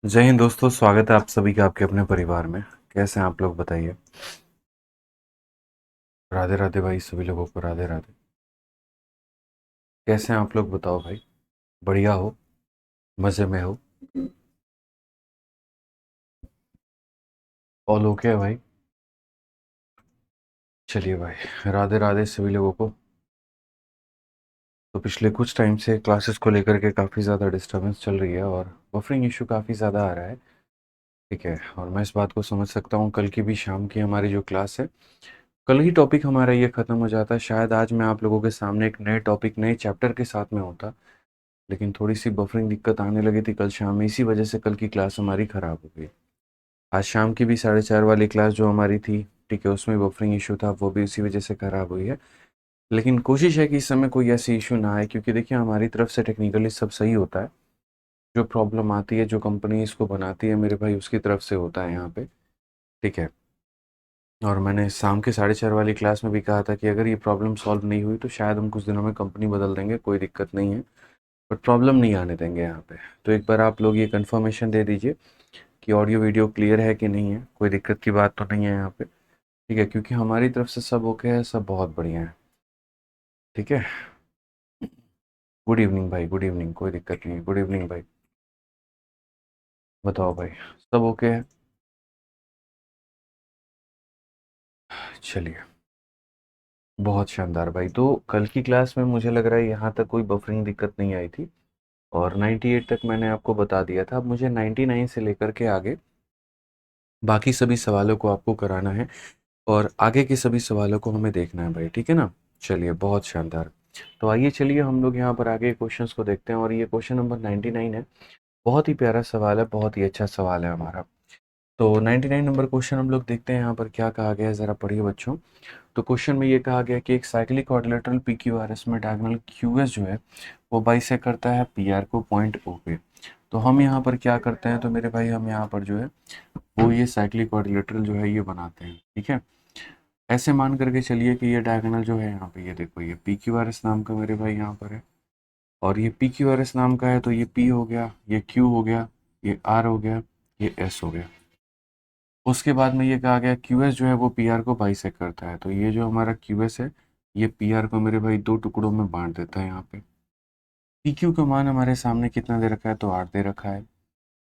जय हिंद दोस्तों, स्वागत है आप सभी का आपके अपने परिवार में। कैसे हैं आप लोग, बताइए। राधे राधे भाई, सभी लोगों को राधे राधे। कैसे हैं आप लोग, बताओ भाई। बढ़िया हो, मज़े में हो, ऑल ओके है भाई। चलिए भाई, राधे राधे सभी लोगों को। तो पिछले कुछ टाइम से क्लासेस को लेकर के काफ़ी ज़्यादा डिस्टर्बेंस चल रही है और बफरिंग इशू काफ़ी ज़्यादा आ रहा है। ठीक है, और मैं इस बात को समझ सकता हूँ। कल की भी शाम की हमारी जो क्लास है, कल ही टॉपिक हमारा ये ख़त्म हो जाता है। शायद आज मैं आप लोगों के सामने एक नए टॉपिक, नए चैप्टर के साथ में होता, लेकिन थोड़ी-सी बफरिंग दिक्कत आने लगी थी कल शाम में, इसी वजह से कल की क्लास हमारी ख़राब हो गई। आज शाम की भी 4:30 वाली क्लास जो हमारी थी, ठीक है, उसमें बफरिंग इशू था, वो भी इसी वजह से ख़राब हुई है। लेकिन कोशिश है कि इस समय कोई ऐसी इशू ना आए, क्योंकि देखिए हमारी तरफ से टेक्निकली सब सही होता है। जो प्रॉब्लम आती है, जो कंपनी इसको बनाती है मेरे भाई, उसकी तरफ से होता है यहाँ पे, ठीक है। और मैंने शाम के 4:30 वाली क्लास में भी कहा था कि अगर ये प्रॉब्लम सॉल्व नहीं हुई तो शायद हम कुछ दिनों में कंपनी बदल देंगे, कोई दिक्कत नहीं है, बट प्रॉब्लम नहीं आने देंगे यहाँ पे। तो एक बार आप लोग ये कंफर्मेशन दे दीजिए कि ऑडियो वीडियो क्लियर है कि नहीं है, कोई दिक्कत की बात तो नहीं है यहाँ पे, ठीक है, क्योंकि हमारी तरफ से सब ओके है, सब बहुत बढ़िया है। ठीक है। गुड इवनिंग भाई, गुड इवनिंग, कोई दिक्कत नहीं है, गुड इवनिंग भाई। बताओ भाई, सब ओके है। चलिए, बहुत शानदार भाई। तो कल की क्लास में मुझे लग रहा है यहाँ तक कोई बफरिंग दिक्कत नहीं आई थी, और 98 तक मैंने आपको बता दिया था। अब मुझे 99 से लेकर के आगे बाकी सभी सवालों को आपको कराना है, और आगे के सभी सवालों को हमें देखना है भाई, ठीक है ना। चलिए, बहुत शानदार। तो आइए चलिए हम लोग यहाँ पर आगे क्वेश्चंस को देखते हैं, और ये क्वेश्चन नंबर 99 है। बहुत ही प्यारा सवाल है, बहुत ही अच्छा सवाल है हमारा। तो 99 नंबर क्वेश्चन हम लोग देखते हैं यहाँ पर क्या कहा गया है, ज़रा पढ़िए बच्चों। तो क्वेश्चन में ये कहा गया कि एक cyclic quadrilateral P Q R S में डायगोनल क्यू एस जो है वो बाइसेक्ट करता है पी आर को पॉइंट ओ पे। तो हम यहाँ पर क्या करते हैं, तो मेरे भाई हम यहाँ पर जो है वो ये साइक्लिक क्वाड्रिलेटरल जो है ये बनाते हैं, ठीक है। ऐसे मान करके चलिए कि ये डायगोनल जो है यहाँ पे, ये देखो, ये पी क्यू आर एस नाम का मेरे भाई यहाँ पर है, और ये पी क्यू आर एस नाम का है, तो ये पी हो गया, ये क्यू हो गया, ये आर हो गया, ये एस हो गया। उसके बाद में ये कहा गया क्यू एस जो है वो पी आर को बाइसेक्ट करता है। तो ये जो हमारा क्यू एस है, ये पी आर को मेरे भाई दो टुकड़ों में बांट देता है यहाँ पे। पी क्यू का मान हमारे सामने कितना दे रखा है, तो 8 दे रखा है।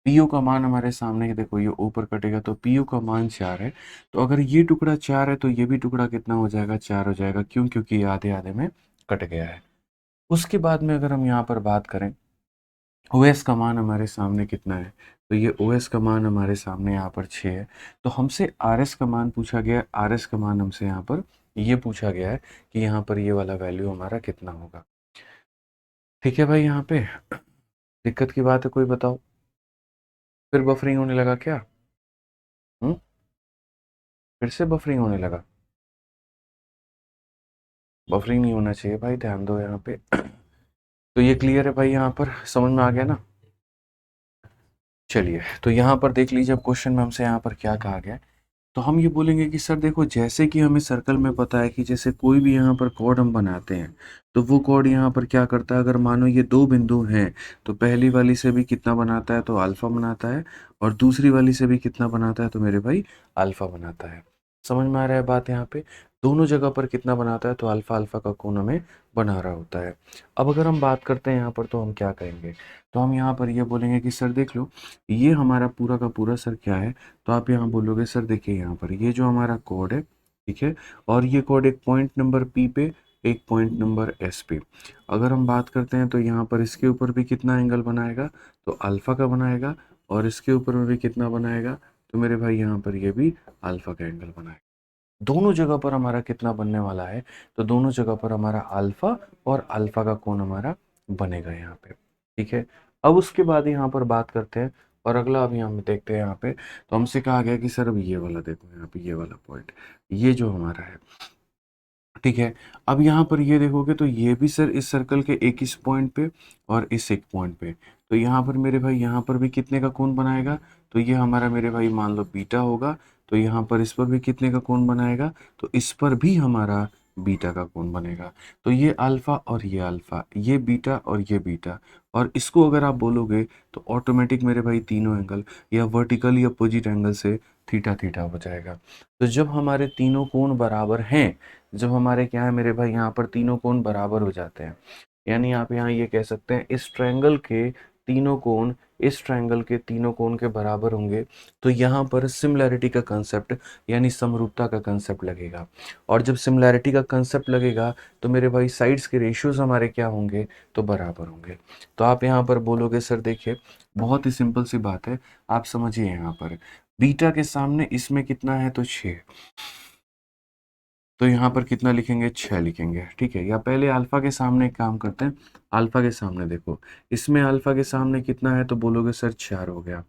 पी ओ का मान हमारे सामने, देखो ये ऊपर कटेगा, तो पी ओ का मान 4 है। तो अगर ये टुकड़ा 4 है तो ये भी टुकड़ा कितना हो जाएगा, 4 हो जाएगा। क्यों? क्योंकि ये आधे आधे में कट गया है। उसके बाद में अगर हम यहाँ पर बात करें, ओ एस का मान हमारे सामने कितना है, तो ये ओ एस का मान हमारे सामने यहाँ पर 6 है। तो हमसे आर एस का मान पूछा गया है, आर एस का मान हमसे यहाँ पर ये पूछा गया है कि यहाँ पर ये वाला वैल्यू हमारा कितना होगा। ठीक है भाई, यहाँ पे दिक्कत की बात है कोई, बताओ। फिर बफरिंग होने लगा क्या? हम्म, फिर से बफरिंग होने लगा? बफरिंग नहीं होना चाहिए भाई, ध्यान दो यहाँ पे। तो ये क्लियर है भाई, यहाँ पर समझ में आ गया ना। चलिए, तो यहाँ पर देख लीजिए, अब क्वेश्चन में हमसे यहाँ पर क्या कहा गया है। तो हम ये बोलेंगे कि सर देखो, जैसे कि हमें सर्कल में पता है कि जैसे कोई भी यहाँ पर कोड हम बनाते हैं, तो वो कोड यहाँ पर क्या करता है, अगर मानो ये दो बिंदु हैं, तो पहली वाली से भी कितना बनाता है, तो अल्फा बनाता है, और दूसरी वाली से भी कितना बनाता है, तो मेरे भाई अल्फा बनाता है। समझ में आ रहा है बात यहाँ पे? दोनों जगह पर कितना बनाता है, तो अल्फा अल्फा का कोण हमें बना रहा होता है। अब अगर हम बात करते हैं यहाँ पर, तो हम क्या करेंगे, तो हम यहाँ पर ये बोलेंगे कि सर देख लो, ये हमारा पूरा का पूरा सर क्या है। तो आप यहाँ बोलोगे सर देखिए, यहाँ पर ये जो हमारा कोड है, ठीक है, और ये कोड एक पॉइंट नंबर पी पे, एक पॉइंट नंबर एस पे। अगर हम बात करते हैं तो यहाँ पर इसके ऊपर भी कितना एंगल बनाएगा, तो अल्फा का बनाएगा, और इसके ऊपर में भी कितना बनाएगा, तो मेरे भाई यहाँ पर ये भी अल्फा का एंगल बनाएगा। दोनों जगह पर हमारा कितना बनने वाला है, तो दोनों जगह पर हमारा अल्फा और अल्फा का कोण हमारा बनेगा यहाँ पे, ठीक है। अब उसके बाद यहाँ पर बात करते हैं, और अगला अभी हम देखते हैं यहाँ पे। तो हमसे कहा गया कि सर अब ये वाला देखो, यहाँ पे ये वाला पॉइंट, ये जो हमारा है, ठीक है। अब यहाँ पर ये देखोगे तो ये भी सर इस सर्कल के एक इस पॉइंट पे और इस एक पॉइंट पे, तो यहाँ पर मेरे भाई यहाँ पर भी कितने का कोण बनाएगा, तो ये हमारा मेरे भाई मान लो बीटा होगा। तो यहाँ पर इस पर भी कितने का कोण बनाएगा, तो इस पर भी हमारा बीटा का कोण बनेगा। तो ये अल्फा और ये अल्फा, ये बीटा और ये बीटा, और इसको अगर आप बोलोगे तो ऑटोमेटिक मेरे भाई तीनों एंगल या वर्टिकली अपोजिट एंगल से थीटा थीटा हो जाएगा। तो जब हमारे तीनों कोण बराबर हैं, जब हमारे क्या है मेरे भाई यहाँ पर तीनों कोण बराबर हो जाते हैं, यानी आप यहाँ ये कह सकते हैं इस ट्रायंगल के तीनों कोण इस ट्रायंगल के तीनों कोण के बराबर होंगे, तो यहाँ पर सिमिलैरिटी का कंसेप्ट यानी समरूपता का कंसेप्ट लगेगा। और जब सिमिलैरिटी का कंसेप्ट लगेगा तो मेरे भाई साइड्स के रेशियोज हमारे क्या होंगे, तो बराबर होंगे। तो आप यहाँ पर बोलोगे सर देखिए बहुत ही सिंपल सी बात है, आप समझिए यहाँ पर बीटा के सामने इसमें कितना है तो 6, तो यहाँ पर कितना लिखेंगे 6 लिखेंगे, ठीक है। या पहले अल्फा के सामने एक काम करते हैं, अल्फा के सामने देखो इसमें अल्फा के सामने कितना है तो बोलोगे सर 4 हो गया।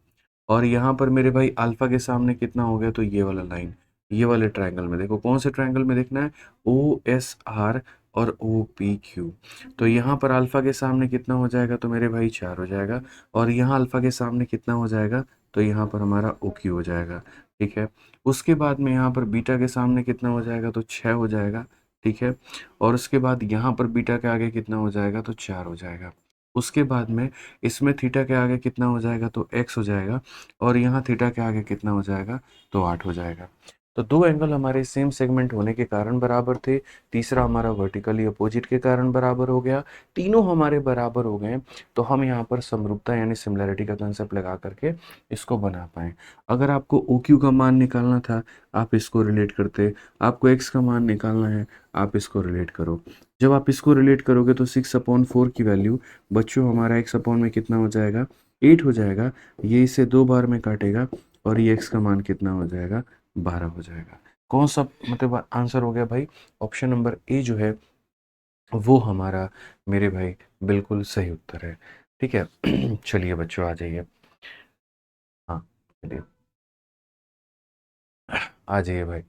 और यहाँ पर मेरे भाई अल्फा के सामने कितना हो गया तो ये वाला लाइन, ये वाले ट्रायंगल में देखो कौन से ट्रायंगल में देखना है, ओ एस आर और ओ पी क्यू। तो यहाँ पर अल्फा के सामने कितना हो जाएगा तो मेरे भाई 4 हो जाएगा, और यहाँ अल्फा के सामने कितना हो जाएगा तो यहाँ पर हमारा ओ क्यू हो जाएगा, ठीक है। उसके बाद में यहाँ पर बीटा के सामने कितना हो जाएगा तो 6 हो जाएगा, ठीक है। और उसके बाद यहाँ पर बीटा के आगे कितना हो जाएगा तो 4 हो जाएगा। उसके बाद में इसमें थीटा के आगे कितना हो जाएगा तो x हो जाएगा, और यहाँ थीटा के आगे कितना हो जाएगा तो 8 हो जाएगा। तो दो एंगल हमारे सेम सेगमेंट होने के कारण बराबर थे, तीसरा हमारा वर्टिकली अपोजिट के कारण बराबर हो गया, तीनों हमारे बराबर हो गए। तो हम यहाँ पर समरूपता यानी सिमिलैरिटी का कंसेप्ट लगा करके इसको बना पाए। अगर आपको ओ क्यू का मान निकालना था आप इसको रिलेट करते, आपको एक्स का मान निकालना है आप इसको रिलेट करो। जब आप इसको रिलेट करोगे तो 6/4 की वैल्यू बच्चों हमारा एक्स अपॉन में कितना हो जाएगा 8 हो जाएगा, ये इसे 2 बार में काटेगा और ये एक्स का मान कितना हो जाएगा 12 हो जाएगा। कौन सा मतलब आंसर हो गया भाई, ऑप्शन नंबर ए जो है वो हमारा मेरे भाई बिल्कुल सही उत्तर है, ठीक है। चलिए बच्चों आ जाइए, हाँ चलिए आ जाइए भाई।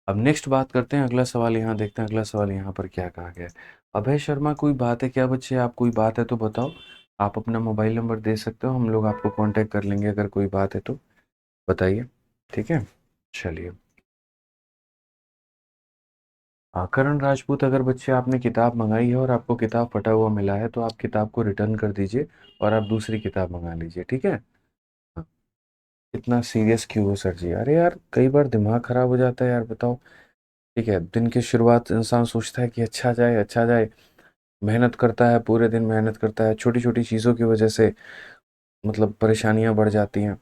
अब नेक्स्ट बात करते हैं, अगला सवाल यहाँ देखते हैं, अगला सवाल यहाँ पर क्या कहा गया है। अभय शर्मा कोई बात है क्या बच्चे, आप कोई बात है तो बताओ, आप अपना मोबाइल नंबर दे सकते हो, हम लोग आपको कांटेक्ट कर लेंगे अगर कोई बात है तो बताइए, ठीक है। चलिए करण राजपूत, अगर बच्चे आपने किताब मंगाई है और आपको किताब फटा हुआ मिला है तो आप किताब को रिटर्न कर दीजिए और आप दूसरी किताब मंगा लीजिए, ठीक है। हाँ, इतना सीरियस क्यों हो सर जी, अरे यार कई बार दिमाग खराब हो जाता है यार, बताओ। ठीक है, दिन की शुरुआत इंसान सोचता है कि अच्छा जाए अच्छा जाए, मेहनत करता है पूरे दिन मेहनत करता है, छोटी छोटी चीज़ों की वजह से मतलब परेशानियां बढ़ जाती हैं,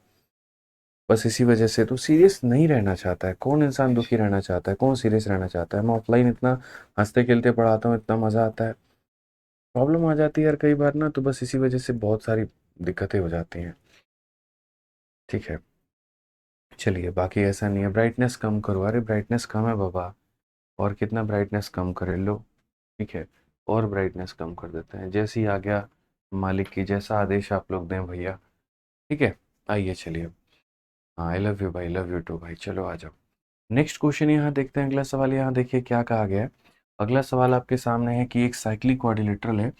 बस इसी वजह से तो सीरियस नहीं रहना चाहता है। कौन इंसान दुखी रहना चाहता है, कौन सीरियस रहना चाहता है। मैं ऑफलाइन इतना हंसते खेलते पढ़ाता हूँ, इतना मज़ा आता है, प्रॉब्लम आ जाती है यार कई बार ना, तो बस इसी वजह से बहुत सारी दिक्कतें हो जाती हैं, ठीक है। चलिए बाकी ऐसा नहीं है, ब्राइटनेस कम करो, अरे ब्राइटनेस कम है बाबा, और कितना ब्राइटनेस कम करे लो, ठीक है। और ब्राइटनेस कम कर देते हैं, जैसे ही आ गया मालिक की जैसा आदेश आप लोग दें भैया, ठीक है। आइए चलिए, हाँ आई लव यू भाई, लव यू टू भाई, चलो आ जाओ। नेक्स्ट क्वेश्चन यहाँ देखते हैं, अगला सवाल यहाँ देखिए क्या कहा गया है। अगला सवाल आपके सामने है कि एक साइक्लिक क्वाड्रिलेटरल है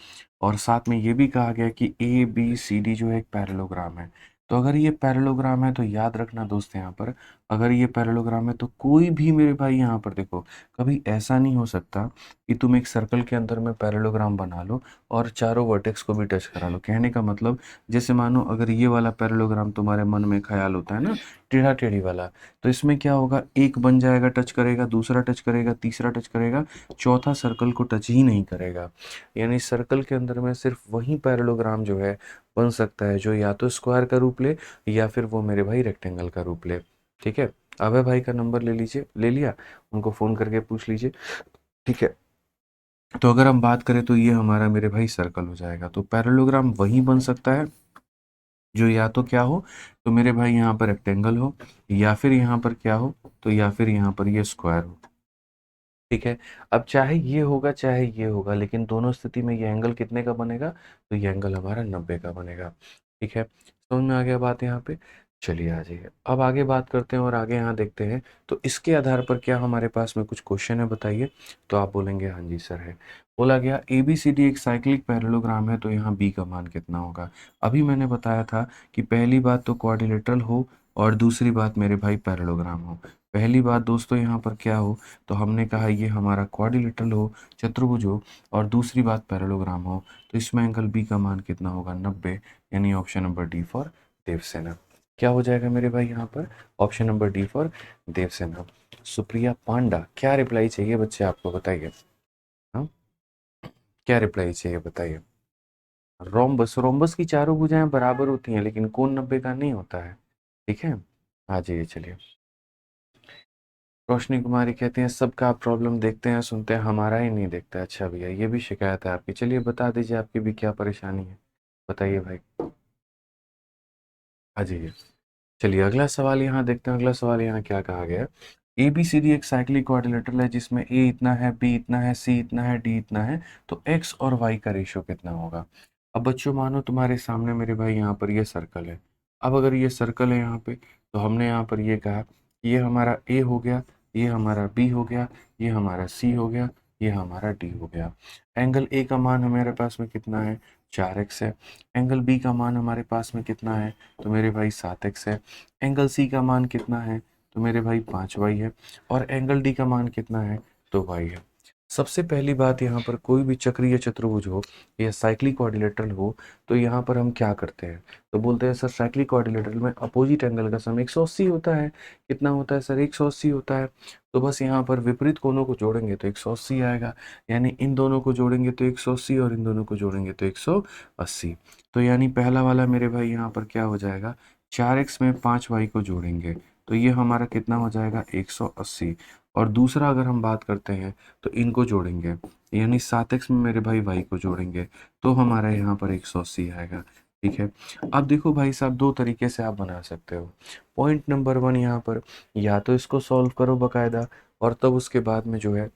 और साथ में ये भी कहा गया है कि ए बी सी डी जो है एक पैरेललोग्राम है। तो अगर ये पैरेललोग्राम है तो याद रखना दोस्त यहाँ पर, अगर ये पैरेललोग्राम है तो कोई भी मेरे भाई यहाँ पर देखो, कभी ऐसा नहीं हो सकता कि तुम एक सर्कल के अंदर में पैरेललोग्राम बना लो और चारों वर्टेक्स को भी टच करा लो। कहने का मतलब जैसे मानो अगर ये वाला पैरेललोग्राम तुम्हारे मन में ख्याल होता है ना टेढ़ा टेढ़ी वाला, तो इसमें क्या होगा, एक बन जाएगा टच करेगा, दूसरा टच करेगा, तीसरा टच करेगा, चौथा सर्कल को टच ही नहीं करेगा। यानी सर्कल के अंदर में सिर्फ वही पैरेललोग्राम जो है बन सकता है जो या तो स्क्वायर का रूप ले या फिर वो मेरे भाई रेक्टेंगल का रूप ले, ठीक है। अभय भाई का नंबर ले लीजिए, ले लिया, उनको फ़ोन करके पूछ लीजिए, ठीक है। तो अगर हम बात करें तो ये हमारा मेरे भाई सर्कल हो जाएगा, तो पैरेललोग्राम वही बन सकता है जो या तो क्या हो, तो मेरे भाई यहाँ पर रेक्टेंगल हो, या फिर यहाँ पर क्या हो, तो या फिर यहाँ पर ये स्क्वायर हो, ठीक है। अब चाहे ये होगा चाहे ये होगा, लेकिन दोनों स्थिति में ये एंगल कितने का बनेगा, तो ये एंगल हमारा 90 का बनेगा, ठीक है। समझ में आ गया बात यहाँ पे। चलिए आ जाइए, अब आगे बात करते हैं और आगे यहाँ देखते हैं, तो इसके आधार पर क्या हमारे पास में कुछ क्वेश्चन है बताइए। तो आप बोलेंगे हाँ जी सर है। बोला गया ए बी सी डी एक साइक्लिक पैरेललोग्राम है, तो यहाँ बी का मान कितना होगा। अभी मैंने बताया था कि पहली बात तो क्वाड्रिलेटरल हो और दूसरी बात मेरे भाई पैरेललोग्राम हो। पहली बात दोस्तों यहाँ पर क्या हो, तो हमने कहा ये हमारा क्वाड्रिलेटरल हो, चतुर्भुज हो, और दूसरी बात पैरेललोग्राम हो, तो इसमें एंगल बी का मान कितना होगा 90, यानी option number D for Devsena. क्या हो जाएगा मेरे भाई यहाँ पर, option number D for Devsena. Supriya Panda, क्या रिप्लाई चाहिए बच्चे आपको बताइए, हाँ क्या रिप्लाई चाहिए बताइए। रोम्बस, रोम्बस की चारों भुजाएं बराबर होती हैं लेकिन कोण 90 का नहीं होता है, ठीक है। आ जाइए चलिए। रोशनी कुमारी कहती हैं सबका आप प्रॉब्लम देखते हैं सुनते हैं, हमारा ही नहीं देखता। अच्छा भैया ये भी शिकायत है आपकी, चलिए बता दीजिए आपकी भी क्या परेशानी है, बताइए भाई। आ जाइए। चलिए अगला सवाल यहाँ देखते हैं, अगला सवाल यहाँ क्या कहा गया है। ए बी सी डी एक साइक्लिक क्वाड्रिलेटरल है जिसमें ए इतना है, बी इतना है, सी इतना है, डी इतना है, तो एक्स और वाई का रेशियो कितना होगा। अब बच्चों मानो तुम्हारे सामने मेरे भाई यहाँ पर ये सर्कल है। अब अगर ये सर्कल है यहाँ पे, तो हमने यहाँ पर ये कहा कि ये हमारा ए हो गया, ये हमारा बी हो गया, ये हमारा सी हो गया, ये हमारा डी हो गया। एंगल ए का मान हमारे पास में कितना है, 4x है। एंगल बी का मान हमारे पास में कितना है, तो मेरे भाई 7x है। एंगल सी का मान कितना है, तो मेरे भाई 5y है। और एंगल डी का मान कितना है, तो y है। सबसे पहली बात यहाँ पर कोई भी चक्रीय चतुर्भुज हो या साइक्लिक क्वाड्रिलेटरल हो, तो यहाँ पर हम क्या करते हैं, तो बोलते हैं सर साइक्लिक क्वाड्रिलेटरल में अपोजिट एंगल का सम 180 होता है। कितना होता है सर, 180 होता है। तो बस यहाँ पर विपरीत कोणों को जोड़ेंगे तो 180 आएगा, यानी इन दोनों को जोड़ेंगे तो 180 और इन दोनों को जोड़ेंगे तो 180। तो यानी पहला वाला मेरे भाई यहाँ पर क्या हो जाएगा, 4x में 5y को जोड़ेंगे तो ये हमारा कितना हो जाएगा 180। और दूसरा अगर हम बात करते हैं तो इनको जोड़ेंगे, यानी 7x में मेरे भाई y को जोड़ेंगे तो हमारा यहाँ पर 180 आएगा, ठीक है। अब देखो भाई साहब दो तरीके से आप बना सकते हो। पॉइंट नंबर 1 यहाँ पर, या तो इसको सॉल्व करो बकायदा और तब उसके बाद में जो है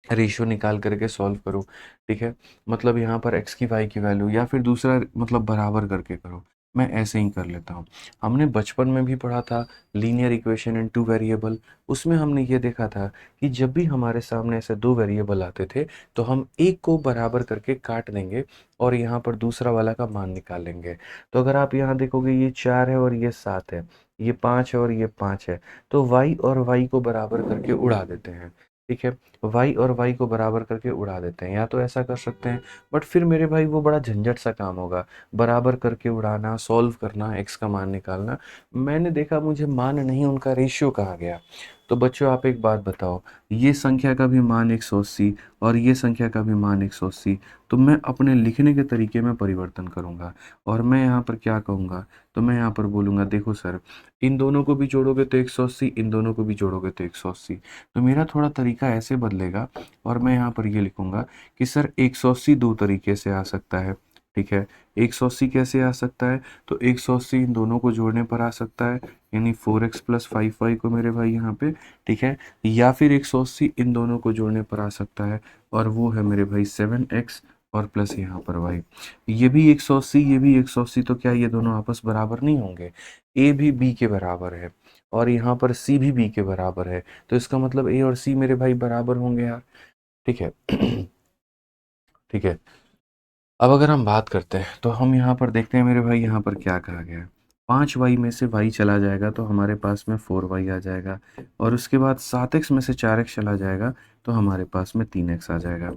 रेशियो निकाल करके सॉल्व करो, ठीक है। मतलब यहाँ पर x की y की वैल्यू, या फिर दूसरा मतलब बराबर करके करो। मैं ऐसे ही कर लेता हूँ। हमने बचपन में भी पढ़ा था linear equation in two variable. उसमें हमने ये देखा था कि जब भी हमारे सामने ऐसे दो वेरिएबल आते थे तो हम एक को बराबर करके काट देंगे और यहाँ पर दूसरा वाला का मान निकाल लेंगे। तो अगर आप यहाँ देखोगे ये 4 है और ये 7 है, ये 5 है और ये 5 है, तो y और y को बराबर करके उड़ा देते हैं, ठीक है। y और y को बराबर करके उड़ा देते हैं, या तो ऐसा कर सकते हैं, बट फिर मेरे भाई वो बड़ा झंझट सा काम होगा, बराबर करके उड़ाना, सॉल्व करना, x का मान निकालना। मैंने देखा मुझे मान नहीं उनका रेशियो कहा गया। तो बच्चों आप एक बात बताओ, ये संख्या का भी मान 180 और ये संख्या का भी मान 180, तो मैं अपने लिखने के तरीके में परिवर्तन करूंगा और मैं यहाँ पर क्या कहूँगा, तो मैं यहाँ पर बोलूँगा देखो सर इन दोनों को भी जोड़ोगे तो 180, इन दोनों को भी जोड़ोगे तो 180। तो मेरा थोड़ा तरीका ऐसे बदलेगा और मैं यहाँ पर ये लिखूंगा कि सर 180 दो तरीके से आ सकता है, ठीक है। 180 कैसे आ सकता है, तो 180 इन दोनों को जोड़ने पर आ सकता है, यानी 4x प्लस 5y को मेरे भाई यहाँ पे, ठीक है। या फिर 180 इन दोनों को जोड़ने पर आ सकता है और वो है मेरे भाई 7x और प्लस यहाँ पर y। ये भी 180, ये भी 180, तो क्या ये दोनों आपस बराबर नहीं होंगे, a भी b के बराबर है और यहाँ पर c भी b के बराबर है, तो इसका मतलब a और c मेरे भाई बराबर होंगे यार, ठीक है। ठीक है। अब अगर हम बात करते हैं तो हम यहाँ पर देखते हैं मेरे भाई यहाँ पर क्या कहा गया है। 5y में से y चला जाएगा तो हमारे पास में 4y आ जाएगा, और उसके बाद 7x में से 4x चला जाएगा तो हमारे पास में 3x आ जाएगा।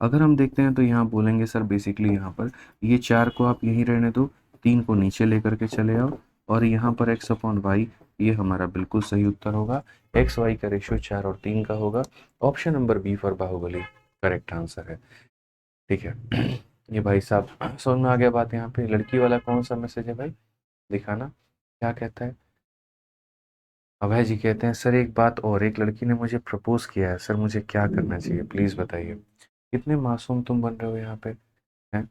अगर हम देखते हैं तो यहाँ बोलेंगे सर बेसिकली यहाँ पर ये 4 को आप यहीं रहने दो, 3 को नीचे लेकर के चले आओ, और यहाँ पर x अपॉन वाई, ये हमारा बिल्कुल सही उत्तर होगा। एक्स वाई का रेशियो 4 और 3 का होगा। Option number B for Baahubali correct answer है, ठीक है। ये भाई साहब समझ में आ गया बात। यहाँ पे लड़की वाला कौन सा मैसेज है भाई, दिखाना क्या कहता है। अभय जी कहते हैं सर एक बात और, एक लड़की ने मुझे प्रपोज किया है सर, मुझे क्या करना चाहिए प्लीज बताइए। कितने मासूम तुम बन रहे हो यहाँ पे, हैं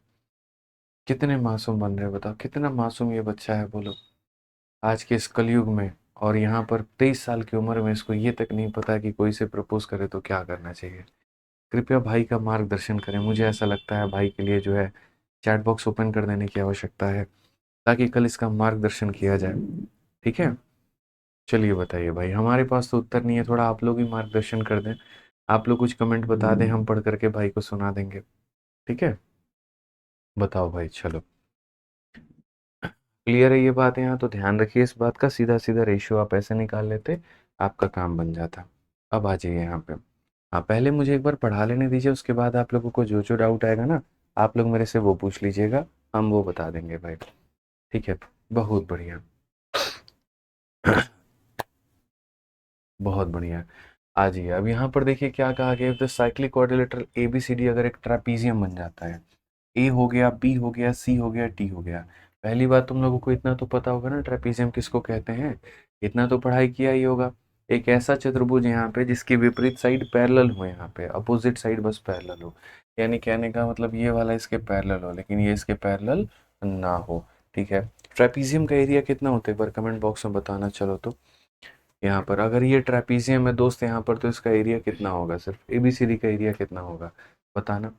कितने मासूम बन रहे हो, बताओ कितना मासूम ये बच्चा है, बोलो आज के इस कलयुग में। और यहाँ पर 23 साल की उम्र में इसको ये तक नहीं पता कि कोई से प्रपोज करे तो क्या करना चाहिए। कृपया भाई का मार्गदर्शन करें, मुझे ऐसा लगता है भाई के लिए जो है चैट बॉक्स ओपन कर देने की आवश्यकता है ताकि कल इसका मार्गदर्शन किया जाए, ठीक है। चलिए बताइए भाई, हमारे पास तो उत्तर नहीं है, थोड़ा आप लोग ही मार्गदर्शन कर दें, आप लोग कुछ कमेंट बता दें, हम पढ़ करके भाई को सुना देंगे, ठीक है। बताओ भाई चलो, क्लियर है ये बात यहाँ, तो ध्यान रखिए इस बात का, सीधा सीधा रेशियो आप ऐसे निकाल लेते आपका काम बन जाता। अब आ जाइए यहाँ पे। हाँ, पहले मुझे एक बार पढ़ा लेने दीजिए, उसके बाद आप लोगों को जो डाउट आएगा ना, आप लोग मेरे से वो पूछ लीजिएगा, हम वो बता देंगे भाई। ठीक है, बहुत बढ़िया। बहुत बढ़िया। आ जाइए, अब यहाँ पर देखिए क्या कहा गया, द साइक्लिक क्वाड्रिलेटरल एबीसीडी अगर एक ट्रापीजियम बन जाता है, ए हो गया, बी हो गया, सी हो गया, टी हो गया। पहली बात, तुम लोगों को इतना तो पता होगा ना ट्रेपीजियम किसको कहते हैं, इतना तो पढ़ाई किया ही होगा। एक ऐसा चतुर्भुज यहाँ पे जिसकी विपरीत साइड पैरेलल हो, यहाँ पे अपोजिट साइड बस पैरेलल हो, यानी कहने का मतलब ये वाला इसके पैरेलल हो लेकिन ये इसके पैरेलल ना हो। ठीक है, ट्रेपीजियम का एरिया कितना होता है एक बार कमेंट बॉक्स में बताना। चलो तो यहाँ पर अगर ये ट्रेपीजियम है दोस्त यहाँ पर, तो इसका एरिया कितना होगा, सिर्फ एबीसीडी का एरिया कितना होगा बताना।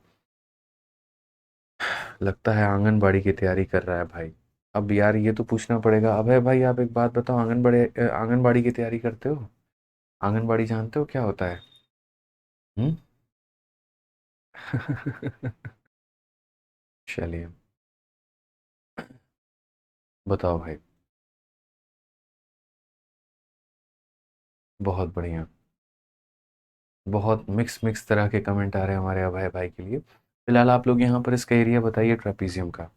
लगता है आंगनबाड़ी की तैयारी कर रहा है भाई। अब यार ये तो पूछना पड़ेगा, अब है भाई आप एक बात बताओ, आंगनबाड़ी की तैयारी करते हो? आंगनबाड़ी जानते हो क्या होता है? हम्म। चलिए, बताओ भाई। बहुत बढ़िया। बहुत मिक्स मिक्स तरह के कमेंट आ रहे हैं हमारे अभय भाई के लिए। फिलहाल आप लोग यहाँ पर इसका एरिया बताइए ट्रेपीजियम का।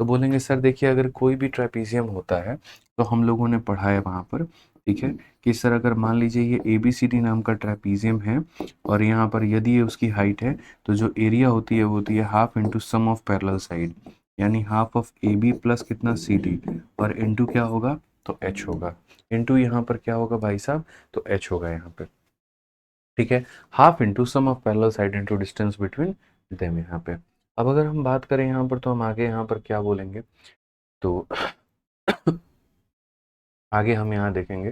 तो बोलेंगे सर देखिए, अगर कोई भी ट्रेपीजियम होता है तो हम लोगों ने पढ़ा है वहाँ पर, ठीक है, कि सर अगर मान लीजिए ये ए बी सी डी नाम का ट्रेपीजियम है, और यहाँ पर यदि ये उसकी हाइट है, तो जो एरिया होती है वो होती है half into sum of parallel side, यानी half of A B plus कितना सी डी, और इंटू क्या होगा, तो एच होगा। इंटू यहाँ पर क्या होगा भाई साहब, तो एच होगा यहाँ पे। ठीक है, half into sum of parallel side into distance between them यहाँ पे। अब अगर हम बात करें यहाँ पर, तो हम आगे यहाँ पर क्या बोलेंगे, तो आगे हम यहाँ देखेंगे।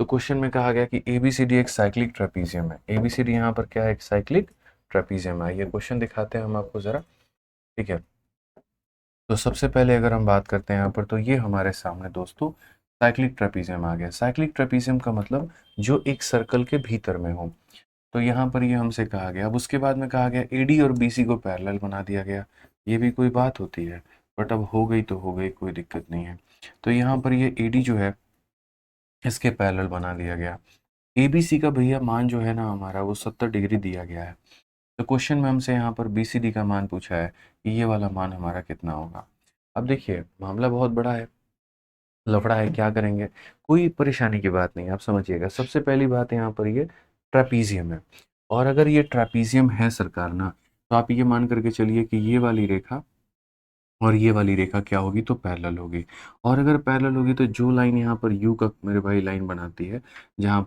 तो क्वेश्चन में कहा गया कि एबीसीडी एक साइक्लिक ट्रेपीजियम है। एबीसीडी यहाँ पर क्या है, एक साइक्लिक ट्रेपीजियम है। ये क्वेश्चन दिखाते हैं हम आपको जरा। ठीक है, तो सबसे पहले अगर हम बात करते हैं यहाँ पर, तो ये हमारे सामने दोस्तों साइक्लिक ट्रेपीजियम आ गया। साइक्लिक ट्रेपीजियम का मतलब जो एक सर्कल के भीतर में हो। तो यहाँ पर ये हमसे कहा गया। अब उसके बाद में कहा गया एडी और बीसी को पैरेलल बना दिया गया। ये भी कोई बात होती है, बट अब हो गई तो हो गई, कोई दिक्कत नहीं है। तो यहाँ पर ये एडी जो है इसके पैरेलल बना दिया गया। एबीसी का भैया मान जो है ना हमारा, वो 70 डिग्री दिया गया है। तो क्वेश्चन में हमसे यहाँ पर बीसीडी का मान पूछा है कि ये वाला मान हमारा कितना होगा। अब देखिए मामला बहुत बड़ा है, लफड़ा है, क्या करेंगे, कोई परेशानी की बात नहीं, आप समझिएगा। सबसे पहली बात यहाँ पर ये ट्रेपीजियम है, और अगर ये ट्रेपीजियम है सरकार ना, तो आप ये मान करके चलिए कि ये वाली रेखा और ये वाली रेखा क्या होगी, तो पैरेलल होगी। और अगर पैरेलल होगी तो जो लाइन यहाँ पर यू का मेरे भाई लाइन बनाती है, जहाँ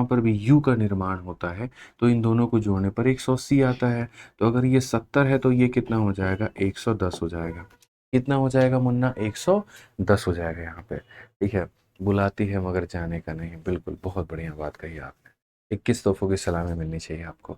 पर भी यू का निर्माण होता है, तो इन दोनों को जोड़ने पर 180 आता है। तो अगर ये 70 है तो ये कितना हो जाएगा, 110 हो जाएगा। कितना हो जाएगा मुन्ना, 110 हो जाएगा यहाँ पे। ठीक है, बुलाती है मगर जाने का नहीं, बिल्कुल बहुत बढ़िया बात कही आपने। 21 तोहफों की सलामी मिलनी चाहिए आपको।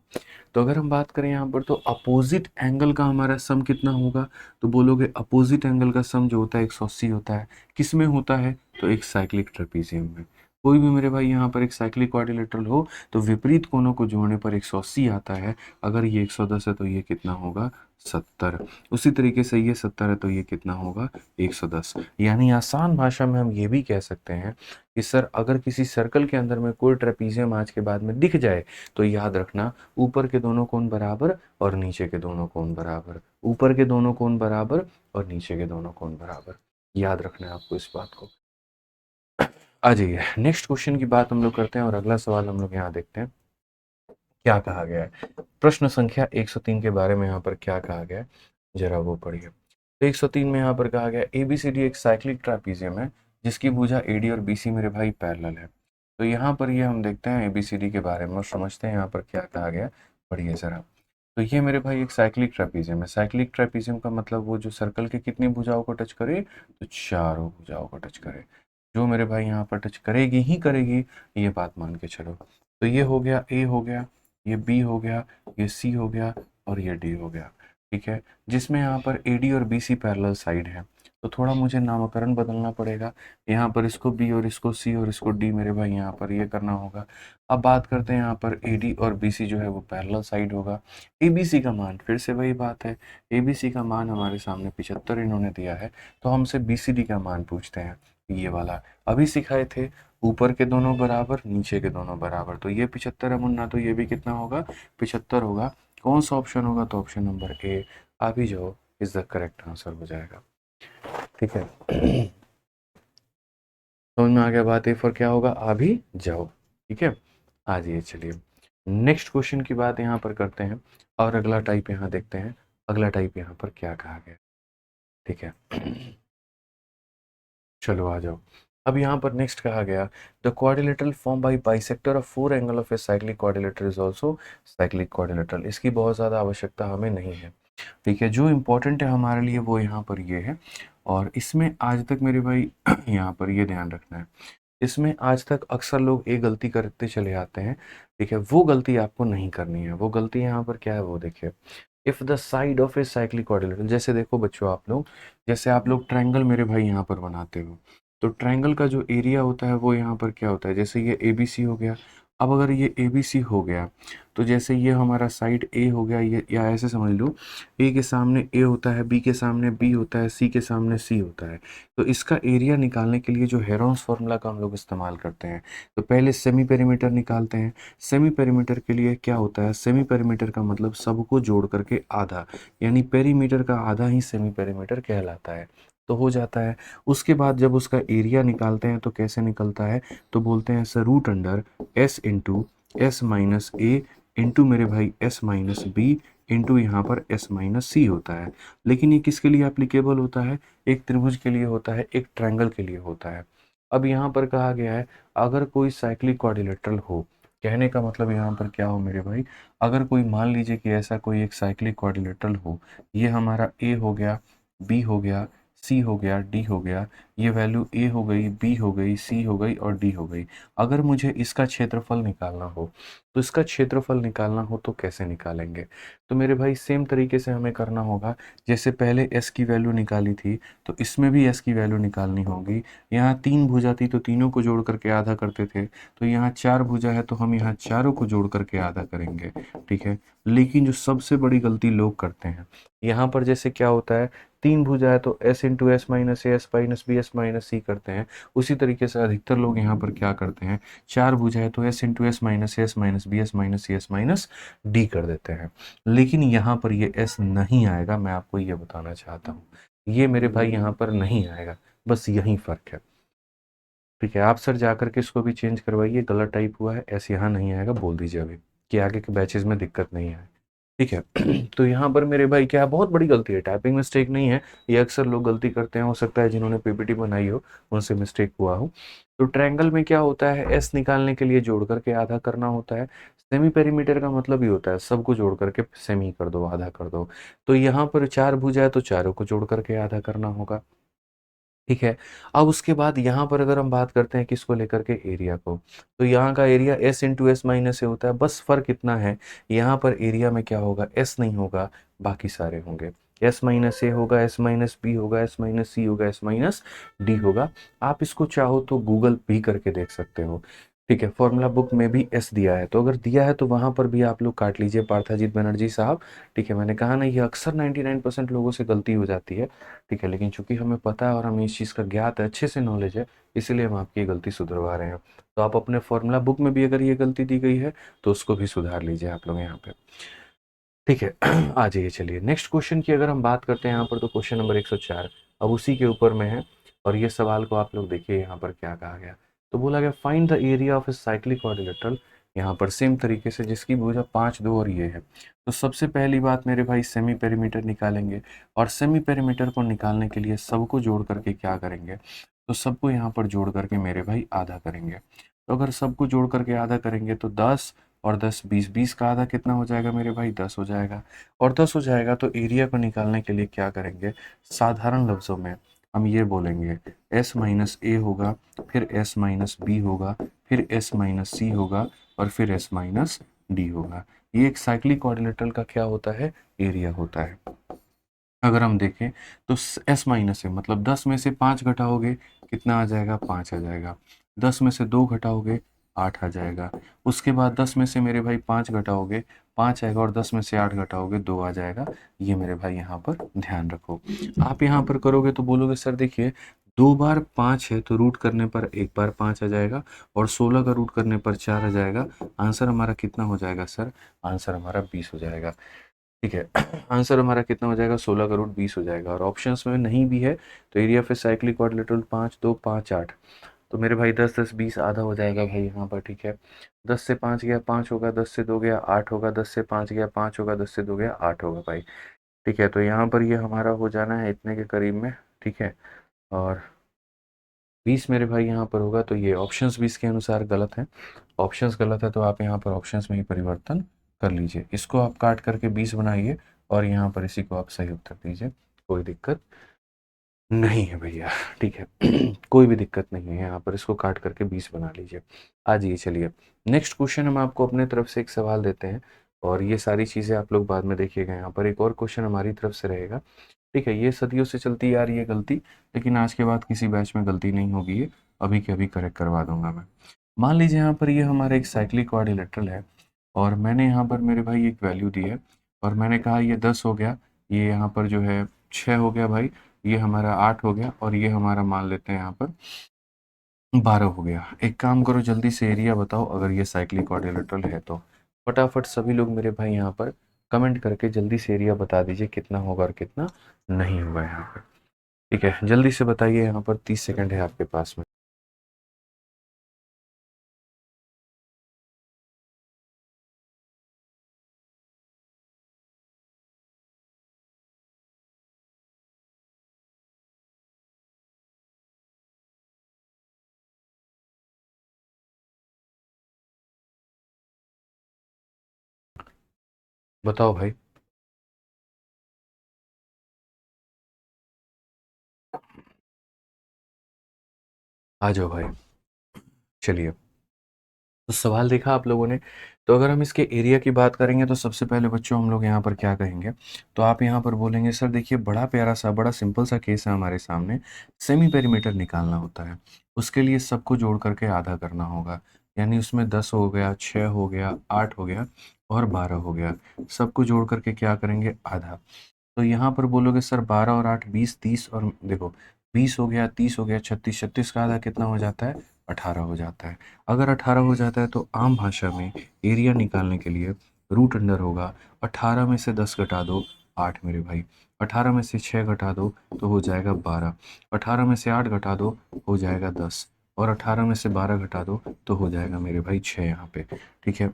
तो अगर हम बात करें यहाँ पर, तो अपोजिट एंगल का हमारा सम कितना होगा, तो बोलोगे अपोजिट एंगल का सम जो होता है 180 होता है। किस में होता है, तो एक साइक्लिक ट्रेपीजियम में। कोई भी मेरे भाई यहाँ पर एक साइक्लिक क्वाड्रिलेटरल हो, तो विपरीत कोणों को जोड़ने पर 180 आता है। अगर ये 110 है तो ये कितना होगा, 70। उसी तरीके से ये 70 है तो ये कितना होगा, 110। यानी आसान भाषा में हम ये भी कह सकते हैं कि सर अगर किसी सर्कल के अंदर में कोई ट्रेपीजियम आज के बाद में दिख जाए, तो याद रखना ऊपर के दोनों कोण बराबर और नीचे के दोनों कोण बराबर, ऊपर के दोनों कोण बराबर और नीचे के दोनों कोण बराबर। याद रखना है आपको इस बात को। आ जाइए, नेक्स्ट क्वेश्चन की बात हम लोग करते हैं, और अगला सवाल हम लोग यहाँ देखते हैं क्या कहा गया है। प्रश्न संख्या 103 के बारे में यहाँ पर क्या कहा गया है, जरा वो पढ़िए। तो 103 में यहाँ पर कहा गया एबीसीडी एक साइक्लिक ट्रापीजियम है जिसकी भुजा एडी और बीसी मेरे भाई पैरेलल है। तो यहाँ पर ये हम देखते हैं एबीसीडी के बारे में और समझते हैं यहाँ पर क्या कहा गया, पढ़िए जरा। तो ये मेरे भाई एक साइक्लिक ट्रेपीजियम है। साइक्लिक ट्रेपीजियम का मतलब वो जो सर्कल के कितनी भुजाओं को टच करे, तो चारों भुजाओं को टच करे। जो मेरे भाई यहाँ पर टच करेगी ही करेगी, ये बात मान के चलो। तो ये हो गया ए हो गया, ये बी हो गया, ये सी हो गया, और ये डी हो गया। ठीक है, जिसमें यहाँ पर ए डी और बी सी पैरेलल साइड है, तो थोड़ा मुझे नामकरण बदलना पड़ेगा। यहाँ पर इसको बी और इसको सी और इसको डी मेरे भाई यहाँ पर ये करना होगा। अब बात करते हैं यहाँ पर ए डी और बी सी जो है वो पैरेलल साइड होगा। ए बी सी का मान फिर से वही बात है, ए बी सी का मान हमारे सामने 75 इन्होंने दिया है, तो हमसे बी सी डी का मान पूछते हैं। ये वाला अभी सिखाए थे, ऊपर के दोनों बराबर नीचे के दोनों बराबर, तो ये 75 है मुन्ना, तो ये भी कितना होगा 75 होगा। कौन सा ऑप्शन होगा, तो ऑप्शन नंबर ए आ भी जाओ इज द करेक्ट आंसर हो जाएगा। ठीक है समझ में आ गया बात, ए फॉर क्या होगा, आ भी जाओ। ठीक है आ जाइए, चलिए नेक्स्ट क्वेश्चन की बात यहाँ पर करते हैं और अगला टाइप यहाँ देखते हैं, अगला टाइप यहाँ पर क्या कहा गया। ठीक है चलो आ जाओ। अब यहाँ पर नेक्स्ट कहा गया, the quadrilateral form by bisector of four angle of a cyclic quadrilateral is also cyclic quadrilateral. इसकी बहुत ज़्यादा आवश्यकता हमें नहीं है। ठीक है जो इम्पोर्टेंट है हमारे लिए वो यहाँ पर ये है, और इसमें आज तक मेरे भाई यहाँ पर ये ध्यान रखना है, इसमें आज तक अक्सर लोग एक गलती करते चले आते हैं। ठीक है वो गलती आपको नहीं करनी है। वो गलती यहाँ पर क्या है वो देखिए, if the side of a cyclic quadrilateral, जैसे देखो बच्चों आप लोग, जैसे आप लोग ट्रायंगल मेरे भाई यहाँ पर बनाते हो, तो ट्रायंगल का जो एरिया होता है वो यहाँ पर क्या होता है, जैसे ये ए बी सी हो गया। अब अगर ये ए बी सी हो गया, तो जैसे ये हमारा साइड ए हो गया, ये या ऐसे समझ लो, ए के सामने ए होता है, बी के सामने बी होता है, सी के सामने सी होता है। तो इसका एरिया निकालने के लिए जो हेरोन्स फार्मूला का हम लोग इस्तेमाल करते हैं, तो पहले सेमी पेरीमीटर निकालते हैं। सेमी पेरीमीटर के लिए क्या होता है, सेमी पेरीमीटर का मतलब सबको जोड़ करके आधा, यानी पेरीमीटर का आधा ही सेमी पेरीमीटर कहलाता है, तो हो जाता है। उसके बाद जब उसका एरिया निकालते हैं तो कैसे निकलता है, तो बोलते हैं sir root under S into S minus A into मेरे भाई एस माइनस बी इंटू यहाँ पर एस माइनस सी होता है। लेकिन ये किसके लिए एप्लीकेबल होता है, एक त्रिभुज के लिए होता है, एक ट्रायंगल के लिए होता है। अब यहाँ पर कहा गया है अगर कोई साइक्लिक क्वाड्रिलेटरल हो, कहने का मतलब यहाँ पर क्या हो मेरे भाई, अगर कोई मान लीजिए कि ऐसा कोई एक साइक्लिक क्वाड्रिलेटरल हो, ये हमारा ए हो गया, बी हो गया, सी हो गया, डी हो गया, ये वैल्यू ए हो गई, बी हो गई, सी हो गई और डी हो गई। अगर मुझे इसका क्षेत्रफल निकालना हो, तो इसका क्षेत्रफल निकालना हो तो कैसे निकालेंगे, तो मेरे भाई सेम तरीके से हमें करना होगा, जैसे पहले एस की वैल्यू निकाली थी तो इसमें भी एस की वैल्यू निकालनी होगी। यहाँ तीन भुजा थी तो तीनों को जोड़ करके आधा करते थे, तो यहाँ चार भुजा है तो हम यहाँ चारों को जोड़ करके आधा करेंगे। ठीक है लेकिन जो सबसे बड़ी गलती लोग करते हैं, यहाँ पर जैसे क्या होता है, तीन भुजा है तो S into S minus A S minus B S minus C करते हैं। उसी तरीके से अधिकतर लोग यहाँ पर क्या करते हैं, चार भुजा है तो S into S minus A S minus B S minus C S minus D कर देते हैं। लेकिन यहाँ पर ये एस नहीं आएगा, मैं आपको ये बताना चाहता हूँ, ये मेरे भाई यहाँ पर नहीं आएगा, बस यही फर्क है। ठीक है आप सर जाकर के इसको भी चेंज करवाइए, गलत टाइप हुआ है, एस यहाँ नहीं आएगा, बोल दीजिए अभी कि आगे के बैचेस में दिक्कत नहीं आए। ठीक है तो यहाँ पर मेरे भाई क्या बहुत बड़ी गलती है, टाइपिंग मिस्टेक नहीं है, ये अक्सर लोग गलती करते हैं, हो सकता है जिन्होंने पीपीटी बनाई हो उनसे मिस्टेक हुआ हो। तो ट्रायंगल में क्या होता है, एस निकालने के लिए जोड़ करके आधा करना होता है। सेमी पेरीमीटर का मतलब ही होता है सबको जोड़ करके सेमी कर दो, आधा कर दो। तो यहाँ पर चार भुजा है तो चारों को जोड़ करके आधा करना होगा। ठीक है अब उसके बाद यहाँ पर अगर हम बात करते हैं किसको लेकर के, एरिया को, तो यहाँ का area S into S minus A होता है, बस फर्क इतना है यहाँ पर एरिया में क्या होगा, एस नहीं होगा, बाकी सारे होंगे, एस माइनस ए होगा, एस माइनस बी होगा, एस माइनस सी होगा, एस माइनस डी होगा। आप इसको चाहो तो गूगल भी करके देख सकते हो। ठीक है फॉर्मूला बुक में भी एस दिया है, तो अगर दिया है तो वहां पर भी आप लोग काट लीजिए पार्थाजीत बनर्जी साहब। ठीक है मैंने कहा ना ये अक्सर 99% लोगों से गलती हो जाती है। ठीक है लेकिन चूंकि हमें पता है और हमें इस चीज़ का ज्ञात है, अच्छे से नॉलेज है, इसीलिए हम आपकी ये गलती सुधरवा रहे हैं। तो आप अपने फॉर्मूला बुक में भी अगर ये गलती दी गई है तो उसको भी सुधार लीजिए आप लोग यहाँ पे। ठीक है आ जाइए चलिए नेक्स्ट क्वेश्चन की अगर हम बात करते हैं यहाँ पर, तो क्वेश्चन नंबर 104 अब उसी के ऊपर में है, और ये सवाल को आप लोग देखिए यहाँ पर क्या कहा गया। तो बोला गया find the area of a cyclic quadrilateral, यहाँ पर सेम तरीके से जिसकी भुजा 5 2 और ये है। तो सबसे पहली बात मेरे भाई सेमी पेरीमीटर निकालेंगे, और सेमी पेरीमीटर को निकालने के लिए सबको जोड़ करके क्या करेंगे, तो सबको यहाँ पर जोड़ करके मेरे भाई आधा करेंगे। तो अगर सबको जोड़ करके आधा करेंगे तो 10 और 10 20, 20 का आधा कितना हो जाएगा मेरे भाई, 10 हो जाएगा। और 10 हो जाएगा तो एरिया को निकालने के लिए क्या करेंगे, साधारण लफ्ज़ों में हम ये बोलेंगे s माइनस ए होगा, फिर s माइनस बी होगा, फिर s माइनस सी होगा, और फिर s माइनस डी होगा। ये एक साइक्लिक क्वाड्रिलेटरल का क्या होता है, एरिया होता है। अगर हम देखें तो s माइनस है मतलब 10 में से 5 घटाओगे कितना आ जाएगा, 5 आ जाएगा। 10 में से 2 घटाओगे 8 आ जाएगा। उसके बाद 10 में से मेरे भाई 5 घटाओगे 5 आएगा, और 10 में से 8 घटाओगे 2 आ जाएगा। ये मेरे भाई यहाँ पर ध्यान रखो। आप यहाँ पर करोगे तो बोलोगे सर देखिए 2 बार 5 है तो रूट करने पर एक बार 5 आ जाएगा और 16 का रूट करने पर 4 आ जाएगा। आंसर हमारा कितना हो जाएगा सर? आंसर हमारा 20 हो जाएगा। ठीक है। आंसर हमारा कितना हो जाएगा? 16 का रूट 20 हो जाएगा। और ऑप्शंस में नहीं भी है तो area of a cyclic quadrilateral 5 2 5 8, तो मेरे भाई 10 10 20 आधा हो जाएगा भाई यहाँ पर। ठीक है। 10 से 5 गया 5 होगा, 10 से 2 गया 8 होगा, 10 से 5 गया 5 होगा, 10 से 2 गया 8 होगा भाई। ठीक है, तो यहाँ पर ये हमारा हो जाना है इतने के करीब में। ठीक है, और 20 मेरे भाई यहाँ पर होगा, तो ये ऑप्शंस 20 के अनुसार गलत है। ऑप्शंस गलत है तो आप यहाँ पर ऑप्शंस में ही परिवर्तन कर लीजिए। इसको आप काट करके 20 बनाइए और यहाँ पर इसी को आप सही उत्तर दीजिए, कोई दिक्कत नहीं है भैया। ठीक है। कोई भी दिक्कत नहीं है, यहाँ पर इसको काट करके 20 बना लीजिए। आ जाइए, चलिए नेक्स्ट क्वेश्चन हम आपको अपने तरफ से एक सवाल देते हैं और ये सारी चीज़ें आप लोग बाद में देखिएगा। यहाँ पर एक और क्वेश्चन हमारी तरफ से रहेगा। ठीक है, ये सदियों से चलती आ रही है गलती, लेकिन आज के बाद किसी बैच में गलती नहीं होगी, ये अभी के अभी करेक्ट करवा दूंगा मैं। मान लीजिए यहाँ पर ये हमारा एक साइक्लिक क्वाड्रिलेटरल है और मैंने यहाँ पर मेरे भाई एक वैल्यू दी है और मैंने कहा ये 10 हो गया, ये यहाँ पर जो है 6 हो गया भाई, ये हमारा 8 हो गया और ये हमारा मान लेते हैं यहाँ पर 12 हो गया। एक काम करो, जल्दी से एरिया बताओ अगर ये साइक्लिक क्वाड्रिलेटरल है तो। फटाफट सभी लोग मेरे भाई यहाँ पर कमेंट करके जल्दी से एरिया बता दीजिए कितना होगा और कितना नहीं होगा यहाँ पर। ठीक है, जल्दी से बताइए, यहाँ पर 30 सेकंड है आपके पास में। बताओ भाई। आ जाओ भाई। चलिए, तो सवाल देखा आप लोगों ने। तो अगर हम इसके एरिया की बात करेंगे तो सबसे पहले बच्चों हम लोग यहाँ पर क्या कहेंगे, तो आप यहाँ पर बोलेंगे सर देखिए बड़ा प्यारा सा बड़ा सिंपल सा केस है हमारे सामने, सेमी पेरीमीटर निकालना होता है। उसके लिए सबको जोड़ करके आधा करना होगा, यानी उसमें 10 हो गया, 6 हो गया, 8 हो गया और 12 हो गया। सबको जोड़ करके क्या करेंगे? आधा। तो यहाँ पर बोलोगे सर 12 और 8 20 30, और देखो 20 हो गया, 30 हो गया, 36, 36 का आधा कितना हो जाता है? 18 हो जाता है। अगर 18 हो जाता है तो आम भाषा में एरिया निकालने के लिए रूट अंडर होगा 18 में से 10 घटा दो 8 मेरे भाई, 18 में से 6 घटा दो तो हो जाएगा 12, 18 में से 8 घटा दो हो जाएगा 10 और 18 में से 12 घटा दो तो हो जाएगा मेरे भाई 6 यहाँ पे। ठीक है।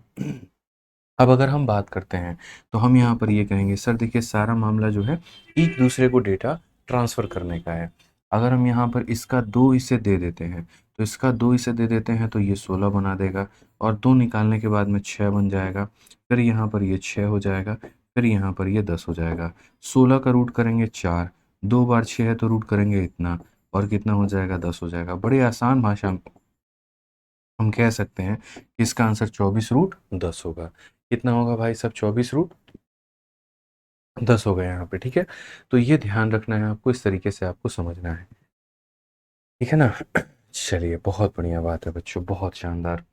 अब अगर हम बात करते हैं तो हम यहाँ पर ये कहेंगे सर देखिए सारा मामला जो है एक दूसरे को डेटा ट्रांसफ़र करने का है। अगर हम यहाँ पर इसका 2 हिस्से दे देते हैं, तो इसका 2 हिस्से दे देते हैं तो ये 16 बना देगा और 2 निकालने के बाद में 6 बन जाएगा। फिर यहाँ पर ये 6 हो जाएगा, फिर यहाँ पर ये 10 हो जाएगा। 16 का रूट करेंगे 4, 2 बार 6 है तो रूट करेंगे इतना और कितना हो जाएगा? 10 हो जाएगा। बड़ी आसान भाषा में हम कह सकते हैं कि इसका आंसर 24 रूट 10 होगा। कितना होगा भाई साहब? 24 रूट 10 हो गया यहाँ पे। ठीक है, तो ये ध्यान रखना है आपको, इस तरीके से आपको समझना है। ठीक है ना? चलिए, बहुत बढ़िया बात है बच्चों, बहुत शानदार।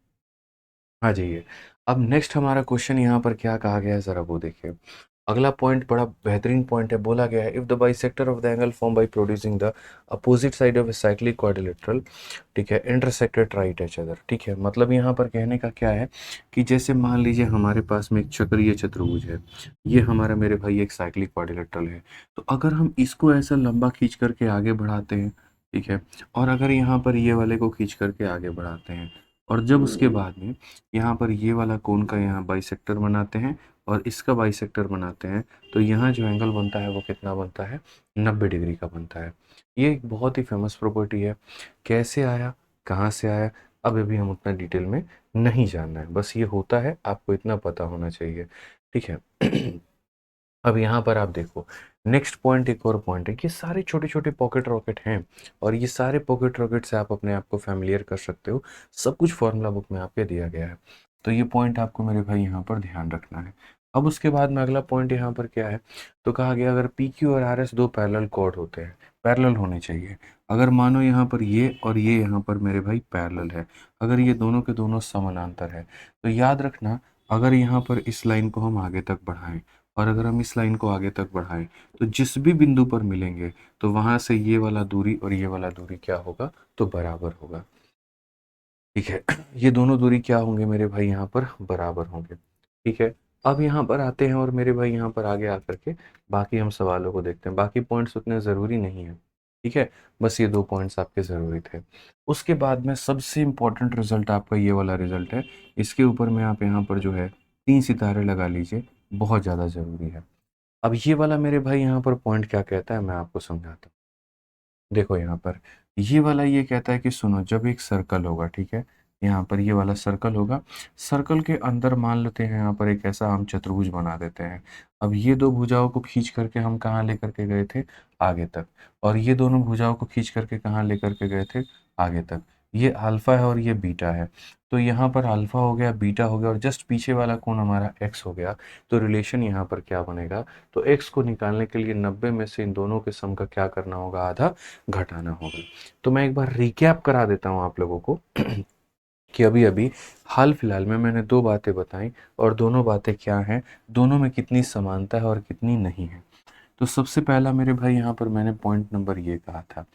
आ जाइए। अब नेक्स्ट हमारा क्वेश्चन यहाँ पर क्या कहा गया है ज़रा वो देखिए। अगला पॉइंट बड़ा बेहतरीन पॉइंट है। बोला गया है if the bisector of the angle form by producing the opposite side of a cyclic quadrilateral, ठीक है, इंटरसेक्टेड राइट एच अदर। ठीक है, मतलब यहाँ पर कहने का क्या है कि जैसे मान लीजिए हमारे पास में एक चक्रीय चतुर्भुज है, ये हमारा मेरे भाई एक साइक्लिक क्वाड्रिलेटरल है। तो अगर हम इसको ऐसा लंबा खींच करके आगे बढ़ाते हैं, ठीक है, और अगर यहाँ पर ये वाले को खींच करके आगे बढ़ाते हैं और जब उसके बाद में यहाँ पर ये वाला कोण का यहाँ बाइसेक्टर बनाते हैं और इसका बाइसेक्टर बनाते हैं, तो यहाँ जो एंगल बनता है वो कितना बनता है? 90 डिग्री का बनता है। ये एक बहुत ही फेमस प्रॉपर्टी है। कैसे आया, कहाँ से आया, अब अभी हम उतना डिटेल में नहीं जानना है, बस ये होता है, आपको इतना पता होना चाहिए। ठीक है। अब यहाँ पर आप देखो, नेक्स्ट पॉइंट एक और पॉइंट है कि सारे छोटे छोटे पॉकेट रॉकेट हैं और ये सारे पॉकेट रॉकेट से आप अपने आप को फैमिलियर कर सकते हो। सब कुछ फॉर्मूला बुक में आपके दिया गया है, तो ये पॉइंट आपको मेरे भाई यहाँ पर ध्यान रखना है। अब उसके बाद में अगला पॉइंट यहाँ पर क्या है, तो कहा गया अगर पी क्यू और आर एस दो पैरेलल कॉर्ड होते हैं, पैरेलल होने चाहिए। अगर मानो यहाँ पर ये और ये यहाँ पर मेरे भाई पैरेलल है, अगर ये दोनों के दोनों समानांतर है, तो याद रखना अगर यहाँ पर इस लाइन को हम आगे तक बढ़ाएं और अगर हम इस लाइन को आगे तक बढ़ाएं तो जिस भी बिंदु पर मिलेंगे तो वहां से ये वाला दूरी और ये वाला दूरी क्या होगा, तो बराबर होगा। ठीक है, ये दोनों दूरी क्या होंगे मेरे भाई, यहाँ पर बराबर होंगे। ठीक है, अब यहाँ पर आते हैं और मेरे भाई यहाँ पर आगे आकर के बाकी हम सवालों को देखते हैं। बाकी पॉइंट्स उतने ज़रूरी नहीं है। ठीक है, बस ये 2 पॉइंट्स आपके ज़रूरी थे। उसके बाद में सबसे इम्पोर्टेंट रिजल्ट आपका ये वाला रिजल्ट है। इसके ऊपर में आप यहाँ पर जो है 3 सितारे लगा लीजिए, बहुत ज़्यादा ज़रूरी है। अब ये वाला मेरे भाई यहाँ पर पॉइंट क्या कहता है, मैं आपको समझाता हूँ। देखो यहाँ पर ये वाला ये कहता है कि सुनो, जब एक सर्कल होगा, ठीक है, यहाँ पर ये वाला सर्कल होगा, सर्कल के अंदर मान लेते हैं यहाँ पर एक ऐसा हम चतुर्भुज बना देते हैं। अब ये दो भुजाओं को खींच करके हम कहाँ लेकर के गए थे, आगे तक, और ये दोनों भुजाओं को खींच करके कहाँ लेकर के गए थे, आगे तक। ये अल्फा है और ये बीटा है। तो यहाँ पर अल्फा हो गया, बीटा हो गया, और जस्ट पीछे वाला कोण हमारा एक्स हो गया। तो रिलेशन यहाँ पर क्या बनेगा, तो एक्स को निकालने के लिए 90 में से इन दोनों के सम का क्या करना होगा, आधा घटाना होगा। तो मैं एक बार रिकैप करा देता हूँ आप लोगों को कि अभी अभी हाल फिलहाल में मैंने 2 बातें बताई, और दोनों बातें क्या हैं, दोनों में कितनी समानता है और कितनी नहीं है। तो सबसे पहला मेरे भाई यहाँ पर मैंने पॉइंट नंबर ये कहा था,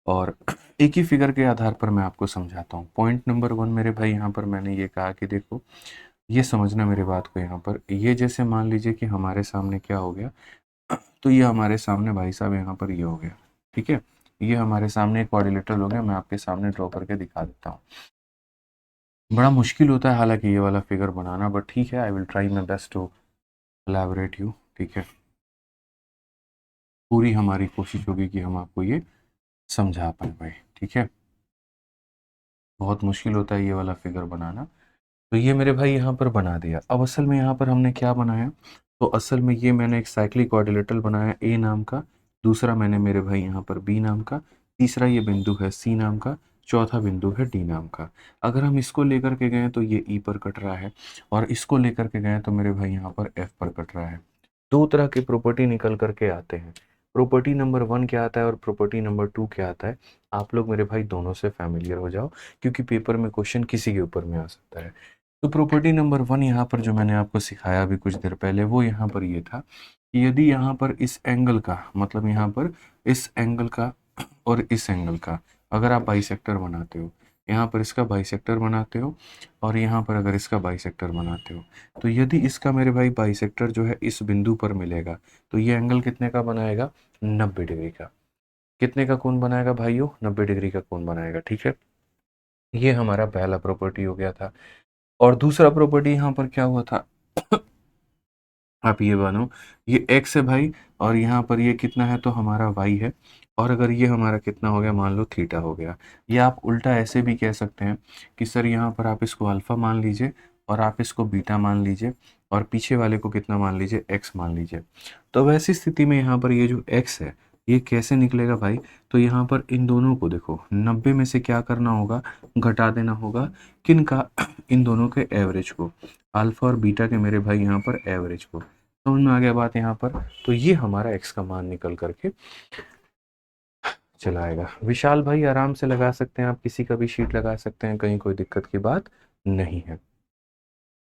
और एक ही फिगर के आधार पर मैं आपको समझाता हूँ। पॉइंट नंबर 1 मेरे भाई यहाँ पर मैंने ये कहा कि देखो, ये समझना मेरे बात को, यहाँ पर ये जैसे मान लीजिए कि हमारे सामने क्या हो गया, तो ये हमारे सामने भाई साहब यहाँ पर ये हो गया। ठीक है, ये हमारे सामने एक क्वाड्रिलेटरल हो गया। मैं आपके सामने ड्रॉ करके दिखा देता हूँ। बड़ा मुश्किल होता है हालांकि ये वाला फिगर बनाना, बट ठीक है, I will try my best to elaborate you. ठीक है, पूरी हमारी कोशिश होगी कि हम आपको ये समझा पाए भाई। ठीक है, बहुत मुश्किल होता है ये वाला फिगर बनाना। तो ये मेरे भाई यहाँ पर बना दिया। अब असल में यहाँ पर हमने क्या बनाया, तो असल में ये मैंने एक साइक्लिक क्वाड्रिलेटरल बनाया ए नाम का, दूसरा मैंने मेरे भाई यहाँ पर बी नाम का, तीसरा ये बिंदु है सी नाम का, चौथा बिंदु है डी नाम का। अगर हम इसको लेकर के गए तो ये ई पर कट रहा है, और इसको लेकर के गए तो मेरे भाई यहाँ पर एफ पर कट रहा है। 2 तरह के प्रॉपर्टी निकल करके आते हैं। प्रॉपर्टी नंबर 1 क्या आता है और प्रॉपर्टी नंबर 2 क्या आता है, आप लोग मेरे भाई दोनों से फैमिलियर हो जाओ, क्योंकि पेपर में क्वेश्चन किसी के ऊपर में आ सकता है। तो प्रॉपर्टी नंबर 1 यहाँ पर जो मैंने आपको सिखाया अभी कुछ देर पहले, वो यहाँ पर ये था कि यदि यहाँ पर इस एंगल का, मतलब यहाँ पर इस एंगल का और इस एंगल का अगर आप बाइसेक्टर बनाते हो, यहाँ पर इसका बाइसेक्टर बनाते हो, और यहाँ पर अगर इसका बाइसेक्टर बनाते हो, तो यदि इसका मेरे भाई बाइसेक्टर जो है इस बिंदु पर मिलेगा, तो ये एंगल कितने का बनाएगा, 90 डिग्री का। कितने का कोण बनाएगा भाइयों, 90 डिग्री का कोण बनाएगा। ठीक है, ये हमारा पहला प्रॉपर्टी हो गया था। और दूसरा प्रॉपर्टी यहाँ पर क्या हुआ था आप ये मानो, ये x है भाई, और यहाँ पर ये कितना है, तो हमारा y है, और अगर ये हमारा कितना हो गया, मान लो थीटा हो गया। या आप उल्टा ऐसे भी कह सकते हैं कि सर यहाँ पर आप इसको अल्फा मान लीजिए, और आप इसको बीटा मान लीजिए, और पीछे वाले को कितना मान लीजिए, x मान लीजिए। तो वैसी स्थिति में यहाँ पर ये जो x है, ये कैसे निकलेगा भाई, तो यहाँ पर इन दोनों को देखो, 90 में से क्या करना होगा, घटा देना होगा, किन का, इन दोनों के एवरेज को, अल्फा और बीटा के मेरे भाई यहाँ पर एवरेज को। समझ में आ गया बात यहाँ पर। तो ये हमारा x का मान निकल करके चला आएगा। विशाल भाई आराम से लगा सकते हैं, आप किसी का भी शीट लगा सकते हैं, कहीं कोई दिक्कत की बात नहीं है।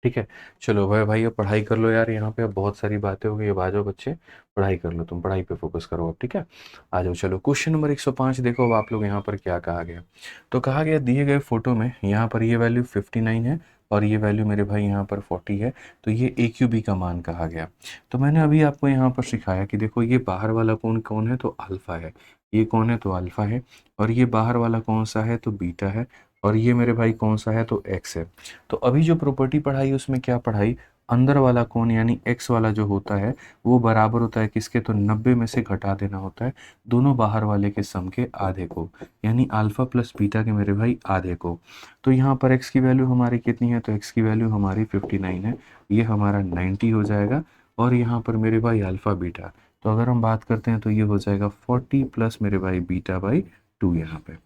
ठीक है, चलो भाई भाई अब पढ़ाई कर लो यार, यहाँ पे अब बहुत सारी बातें हो गई। अब आ जाओ बच्चे, पढ़ाई कर लो, तुम पढ़ाई पे फोकस करो अब। ठीक है, आ जाओ। चलो क्वेश्चन नंबर 105 देखो अब आप लोग, यहाँ पर क्या कहा गया। तो कहा गया दिए गए फोटो में यहाँ पर ये वैल्यू 59 है, और ये वैल्यू मेरे भाई यहाँ पर 40 है, तो ये ए क्यू बी का मान कहा गया। तो मैंने अभी आपको यहाँ पर सिखाया कि देखो, ये बाहर वाला कौन कौन है, तो अल्फा है, ये कौन है, तो अल्फा है, और ये बाहर वाला कौन सा है, तो बीटा है, और ये मेरे भाई कौन सा है, तो एक्स है। तो अभी जो प्रॉपर्टी पढ़ाई उसमें क्या पढ़ाई, अंदर वाला कोण यानी x वाला जो होता है वो बराबर होता है किसके, तो 90 में से घटा देना होता है दोनों बाहर वाले के सम के आधे को, यानी अल्फा प्लस बीटा के मेरे भाई आधे को। तो यहाँ पर x की वैल्यू हमारी कितनी है, तो x की वैल्यू हमारी 59 है, ये हमारा 90 हो जाएगा। और यहाँ पर मेरे भाई अल्फा बीटा, तो अगर हम बात करते हैं तो ये हो जाएगा 40 प्लस मेरे भाई बीटा बाई 2 यहाँ पे।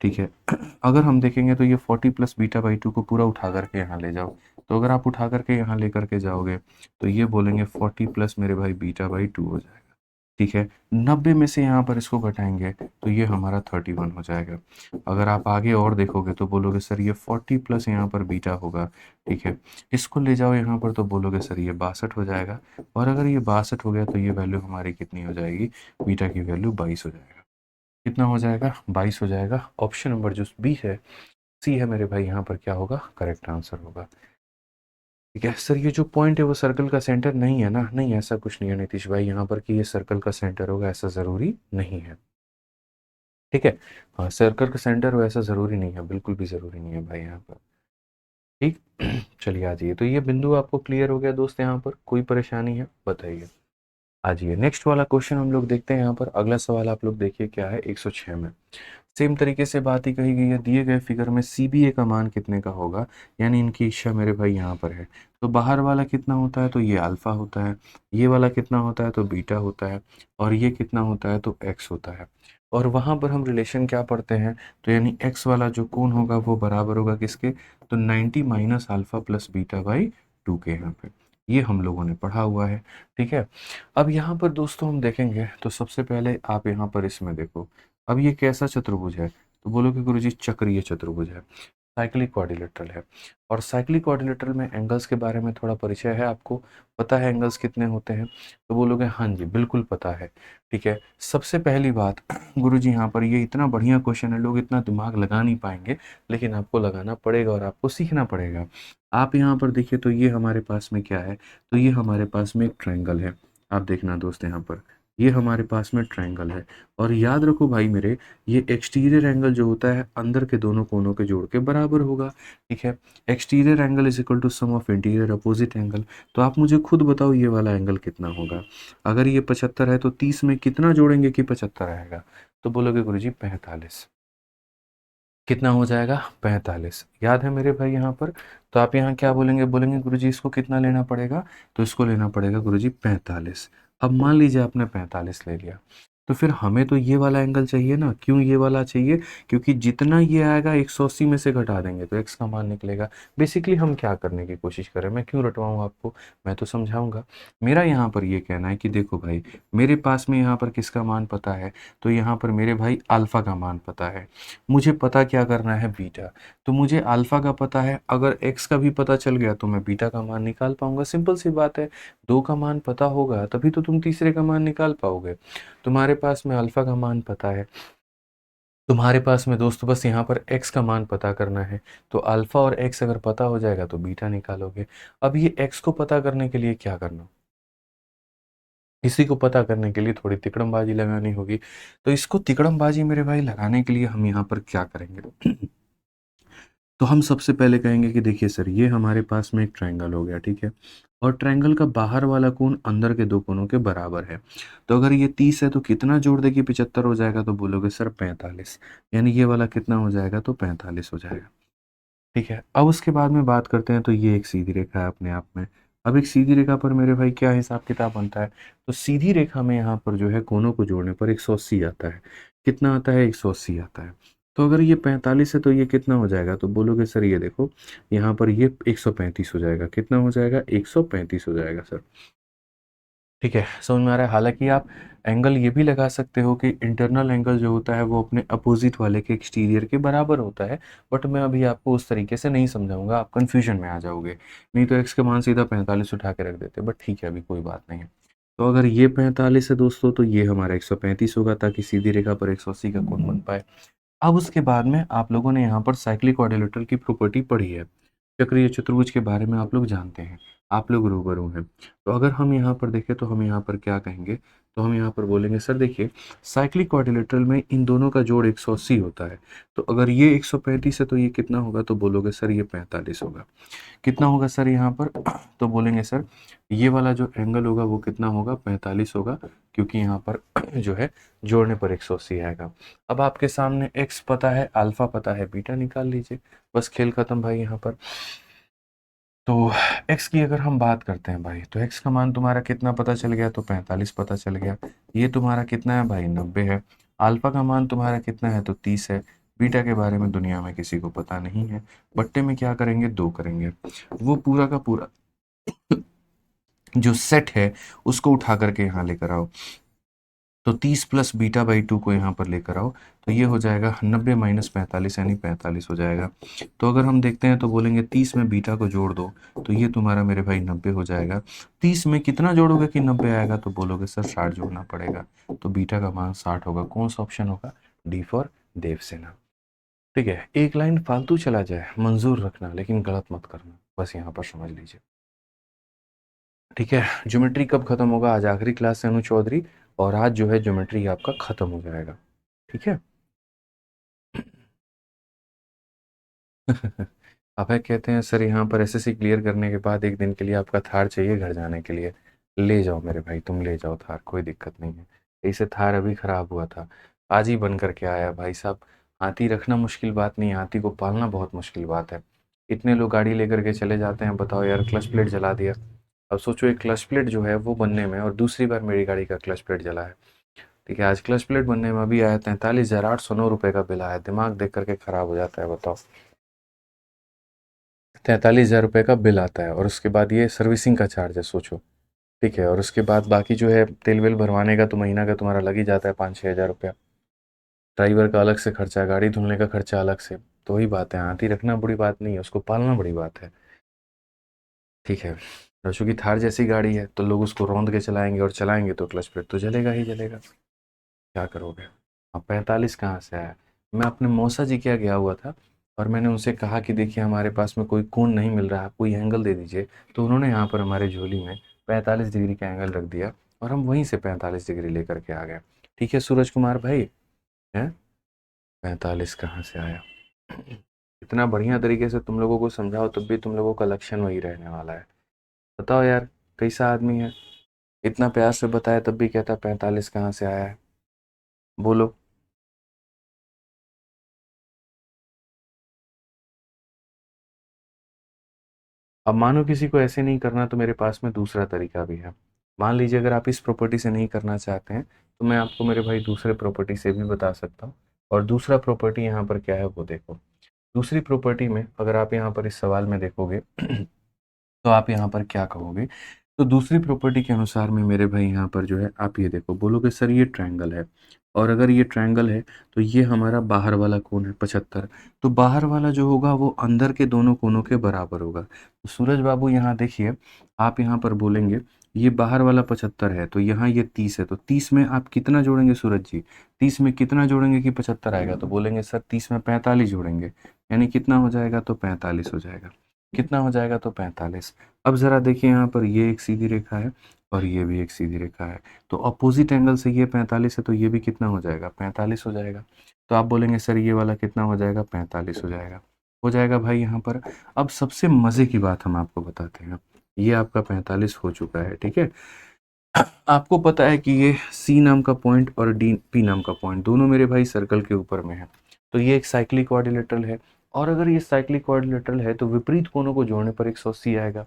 ठीक है, अगर हम देखेंगे तो ये 40 प्लस बीटा बाई 2 को पूरा उठा करके यहाँ ले जाओ, तो अगर आप उठा करके यहाँ ले करके जाओगे तो ये बोलेंगे 40 प्लस मेरे भाई बीटा बाई 2 हो जाएगा। ठीक है, 90 में से यहाँ पर इसको घटाएंगे तो ये हमारा 31 हो जाएगा। अगर आप आगे और देखोगे तो बोलोगे सर ये 40 प्लस यहाँ पर बीटा होगा। ठीक है, इसको ले जाओ यहाँ पर तो बोलोगे सर ये 62 हो जाएगा। और अगर ये 62 हो गया तो ये वैल्यू हमारी कितनी हो जाएगी, बीटा की वैल्यू 22 हो जाएगा। कितना हो जाएगा, 22 हो जाएगा। ऑप्शन नंबर जो बी है, सी है मेरे भाई, यहाँ पर क्या होगा, करेक्ट आंसर होगा। ठीक है सर, ये जो पॉइंट है वो सर्कल का सेंटर नहीं है ना, नहीं ऐसा कुछ नहीं है नीतीश भाई यहाँ पर कि ये सर्कल का सेंटर होगा, ऐसा ज़रूरी नहीं है। ठीक है, हाँ सर्कल का सेंटर हो ऐसा ज़रूरी नहीं है, बिल्कुल भी ज़रूरी नहीं है भाई यहाँ पर। ठीक चलिए आ जाइए, तो ये बिंदु आपको क्लियर हो गया दोस्त, यहाँ पर कोई परेशानी है बताइए। आ जाइए नेक्स्ट वाला क्वेश्चन हम लोग देखते हैं। यहाँ पर अगला सवाल आप लोग देखिए क्या है, 106 में सेम तरीके से बात ही कही गई है। दिए गए फिगर में CBA का मान कितने का होगा, यानी इनकी इच्छा मेरे भाई यहाँ पर है। तो बाहर वाला कितना होता है, तो ये अल्फा होता है। ये वाला कितना होता है, तो बीटा होता है। और ये कितना होता है, तो एक्स होता है। और वहाँ पर हम रिलेशन क्या पढ़ते हैं, तो यानी एक्स वाला जो कोण होगा वो बराबर होगा किसके, तो 90 minus alpha plus beta by 2 के। यहाँ पे ये हम लोगों ने पढ़ा हुआ है। ठीक है, अब यहाँ पर दोस्तों हम देखेंगे तो सबसे पहले आप यहाँ पर इसमें देखो, अब ये कैसा चतुर्भुज है, तो बोलोगे गुरुजी चक्रीय चतुर्भुज है, साइक्लिक क्वाड्रिलेटरल है। और साइक्लिक क्वाड्रिलेटरल में एंगल्स के बारे में थोड़ा परिचय है आपको, पता है एंगल्स कितने होते हैं, तो बोलोगे हाँ जी बिल्कुल पता है। ठीक है, सबसे पहली बात गुरुजी यहाँ पर ये इतना बढ़िया क्वेश्चन है, लोग इतना दिमाग लगा नहीं पाएंगे, लेकिन आपको लगाना पड़ेगा और आपको सीखना पड़ेगा। आप यहाँ पर देखिए तो ये हमारे पास में क्या है, तो ये हमारे पास में एक ट्रायंगल है। आप देखना दोस्त यहाँ पर ये हमारे पास में ट्रायंगल है। और याद रखो भाई मेरे, ये एक्सटीरियर एंगल जो होता है अंदर के दोनों कोनों के जोड़ के बराबर होगा। ठीक है, exterior angle is equal to sum of interior opposite angle. तो आप मुझे खुद बताओ ये वाला एंगल कितना होगा। अगर ये 75 है तो 30 में कितना जोड़ेंगे कि 75 आएगा, तो बोलोगे गुरुजी 45। कितना हो जाएगा, 45। याद है मेरे भाई यहाँ पर, तो आप यहाँ क्या बोलेंगे, बोलेंगे गुरुजी इसको कितना लेना पड़ेगा, तो इसको लेना पड़ेगा गुरुजी 45। अब मान लीजिए आपने 45 ले लिया, तो फिर हमें तो ये वाला एंगल चाहिए ना, क्यों ये वाला चाहिए, क्योंकि जितना ये आएगा 180 में से घटा देंगे तो एक्स का मान निकलेगा। बेसिकली हम क्या करने की कोशिश करें, मैं क्यों रटवाऊँ आपको, मैं तो समझाऊंगा। मेरा यहाँ पर ये कहना है कि देखो भाई, मेरे पास में यहाँ पर किसका मान पता है, तो यहाँ पर मेरे भाई अल्फा का मान पता है। मुझे पता क्या करना है, बीटा। तो मुझे अल्फा का पता है, अगर एक्स का भी पता चल गया तो मैं बीटा का मान निकाल पाऊंगा, सिंपल सी बात है। दो का मान पता होगा तभी तो तुम तीसरे का मान निकाल पाओगे। तुम्हारे पास में अल्फा का मान पता है, तुम्हारे पास में दोस्तों बस यहाँ पर एक्स का मान पता करना है। तो अल्फा और एक्स अगर पता हो जाएगा तो बीटा निकालोगे। अब ये एक्स को पता करने के लिए क्या करना, इसी को पता करने के लिए थोड़ी तिकड़मबाजी लगानी होगी। तो इसको तिकड़मबाजी मेरे भाई लगाने के लिए हम यहाँ पर क्या करेंगे तो हम सबसे पहले कहेंगे कि देखिए सर ये हमारे पास में एक ट्रायंगल हो गया। ठीक है, और ट्रायंगल का बाहर वाला कोण अंदर के दो कोनों के बराबर है। तो अगर ये 30 है तो कितना जोड़ देगी 75 हो जाएगा, तो बोलोगे सर 45, यानी ये वाला कितना हो जाएगा, तो 45 हो जाएगा। ठीक है, अब उसके बाद में बात करते हैं, तो ये एक सीधी रेखा है अपने आप में। अब एक सीधी रेखा पर मेरे भाई क्या हिसाब किताब बनता है, तो सीधी रेखा में यहाँ पर जो है कोनों को जोड़ने पर 180 आता है। कितना आता है, 180 आता है। तो अगर ये 45 है तो ये कितना हो जाएगा, तो बोलोगे सर ये देखो यहाँ पर ये 135 हो जाएगा। कितना हो जाएगा, 135 हो जाएगा सर। ठीक है, समझ में आ रहा है। हालांकि आप एंगल ये भी लगा सकते हो कि इंटरनल एंगल जो होता है वो अपने अपोजिट वाले के एक्सटीरियर के बराबर होता है, बट मैं अभी आपको उस तरीके से नहीं समझाऊंगा, आप कंफ्यूजन में आ जाओगे। नहीं तो एक्स के मान सीधा 45 उठा के रख देते, बट ठीक है अभी कोई बात नहीं है। तो अगर ये 45 है दोस्तों तो ये हमारा 135 होगा, ताकि सीधी रेखा पर 180 का कोण बन पाए। अब उसके बाद में आप लोगों ने यहाँ पर साइक्लिक क्वाड्रिलेटरल की प्रॉपर्टी पढ़ी है, चक्रीय चतुर्भुज के बारे में आप लोग जानते हैं, आप लोग रूबरू हैं। तो अगर हम यहाँ पर देखें तो हम यहाँ पर क्या कहेंगे, तो हम यहाँ पर बोलेंगे सर देखिए साइक्लिक क्वाड्रिलेटरल में इन दोनों का जोड़ 180 होता है। तो अगर ये 135 है तो ये कितना होगा, तो बोलोगे सर ये 45 होगा। कितना होगा सर यहाँ पर, तो बोलेंगे सर ये वाला जो एंगल होगा वो कितना होगा, 45 होगा, क्योंकि यहाँ पर जो है जोड़ने पर 180 आएगा। अब आपके सामने एक्स पता है, अल्फा पता है, बीटा निकाल लीजिए, बस खेल खत्म भाई यहाँ पर। तो x की अगर हम बात करते हैं भाई, तो x का मान तुम्हारा कितना पता चल गया, तो 45 पता चल गया। ये तुम्हारा कितना है भाई, 90 है। अल्फा का मान तुम्हारा कितना है, तो 30 है। बीटा के बारे में दुनिया में किसी को पता नहीं है। बट्टे में क्या करेंगे, दो करेंगे। वो पूरा का पूरा जो सेट है उसको उठा करके यहाँ लेकर आओ। तो 30 प्लस बीटा बाई 2 को यहाँ पर लेकर आओ, तो ये हो जाएगा 90 माइनस 45 यानी 45 हो जाएगा। तो अगर हम देखते हैं तो बोलेंगे 30 में बीटा को जोड़ दो, तो ये तुम्हारा मेरे भाई 90 हो जाएगा। 30 में कितना जोड़ोगे कि 90 आएगा, तो बोलोगे सर 60 जोड़ना पड़ेगा, तो बीटा का मान 60 होगा। कौन सा ऑप्शन होगा? D for Devasena. ठीक है, एक लाइन फालतू चला जाए मंजूर रखना, लेकिन गलत मत करना, बस यहाँ पर समझ लीजिए। ठीक है, ज्योमेट्री कब खत्म होगा? आज आखिरी क्लास है अनु चौधरी, और आज जो है ज्योमेट्री आपका खत्म हो जाएगा। ठीक है। अभय कहते हैं सर यहाँ पर एसएससी क्लियर करने के बाद एक दिन के लिए आपका थार चाहिए घर जाने के लिए। ले जाओ मेरे भाई, तुम ले जाओ थार, कोई दिक्कत नहीं है। इसे थार अभी खराब हुआ था, आज ही बन करके आया भाई साहब। हाथी रखना मुश्किल बात नहीं, हाथी को पालना बहुत मुश्किल बात है। इतने लोग गाड़ी लेकर के चले जाते हैं, बताओ यार, क्लच प्लेट जला दिया। अब सोचो एक क्लच प्लेट जो है वो बनने में, और दूसरी बार मेरी गाड़ी का क्लच प्लेट जला है। ठीक है, आज क्लच प्लेट बनने में अभी आया 43,809 रुपये का बिल आया, दिमाग देख करके खराब हो जाता है, बताओ। 43,000 रुपये का बिल आता है, और उसके बाद ये सर्विसिंग का चार्ज है, सोचो। ठीक है, और उसके बाद बाकी जो है तेल वेल भरवाने का तो महीना का तुम्हारा लग ही जाता है 5-6 हज़ार रुपया। ड्राइवर का अलग से खर्चा, गाड़ी धुलने का खर्चा अलग से। तो वही बात है, हाथी रखना बड़ी बात नहीं है, उसको पालना बड़ी बात है। ठीक है, और चूंकि थार जैसी गाड़ी है तो लोग उसको रौंद के चलाएंगे, और चलाएंगे तो क्लच प्लेट तो जलेगा ही जलेगा। क्या करोगे? अब 45 कहाँ से आया? मैं अपने मौसा जी क्या गया हुआ था, और मैंने उनसे कहा कि देखिए हमारे पास में कोई कोण नहीं मिल रहा, आप कोई एंगल दे दीजिए। तो उन्होंने यहाँ पर हमारे झोली में 45 डिग्री का एंगल रख दिया, और हम वहीं से 45 डिग्री लेकर के आ गए। ठीक है सूरज कुमार भाई, हैं 45 कहाँ से आया? इतना बढ़िया तरीके से तुम लोगों को समझाओ तब भी तुम लोगों का लक्षण वही रहने वाला है। बताओ यार, कैसा आदमी है, इतना प्यार से बताया तब भी कहता 45 कहाँ से आया है? बोलो। अब मानो किसी को ऐसे नहीं करना, तो मेरे पास में दूसरा तरीका भी है। मान लीजिए अगर आप इस प्रॉपर्टी से नहीं करना चाहते हैं, तो मैं आपको मेरे भाई दूसरे प्रॉपर्टी से भी बता सकता हूँ। और दूसरा प्रॉपर्टी यहाँ पर क्या है वो देखो। दूसरी प्रॉपर्टी में अगर आप यहाँ पर इस सवाल में देखोगे तो आप यहाँ पर क्या कहोगे? तो दूसरी प्रॉपर्टी के अनुसार में मेरे भाई यहाँ पर जो है आप ये देखो, बोलोगे सर ये ट्रायंगल है, और अगर ये ट्रायंगल है तो ये हमारा बाहर वाला कोण है 75। तो बाहर वाला जो होगा वो अंदर के दोनों कोणों के बराबर होगा। तो सूरज बाबू यहाँ देखिए, आप यहाँ पर बोलेंगे ये बाहर वाला 75 है, तो यहाँ ये 30 है, तो 30 में आप कितना जोड़ेंगे सूरज जी? 30 में कितना जोड़ेंगे कि 75 आएगा? तो बोलेंगे सर 30 में 45 जोड़ेंगे, यानी कितना हो जाएगा? तो 45 हो जाएगा। कितना हो जाएगा? तो 45। अब ज़रा देखिए यहाँ पर ये एक सीधी रेखा है, और ये भी एक सीधी रेखा है, तो अपोजिट एंगल से ये 45 है, तो ये भी कितना हो जाएगा? 45 हो जाएगा। तो आप बोलेंगे सर ये वाला कितना हो जाएगा? 45 हो जाएगा भाई यहाँ पर। अब सबसे मज़े की बात हम आपको बताते हैं, ये आपका 45 हो चुका है। ठीक है, आपको पता है कि ये सी नाम का पॉइंट और डी पी नाम का पॉइंट दोनों मेरे भाई सर्कल के ऊपर में है, तो ये एक साइक्लिक क्वाड्रिलेटरल है। और अगर ये साइक्लिक क्वाड्रिलेटरल है तो विपरीत कोणों को जोड़ने पर 180 आएगा।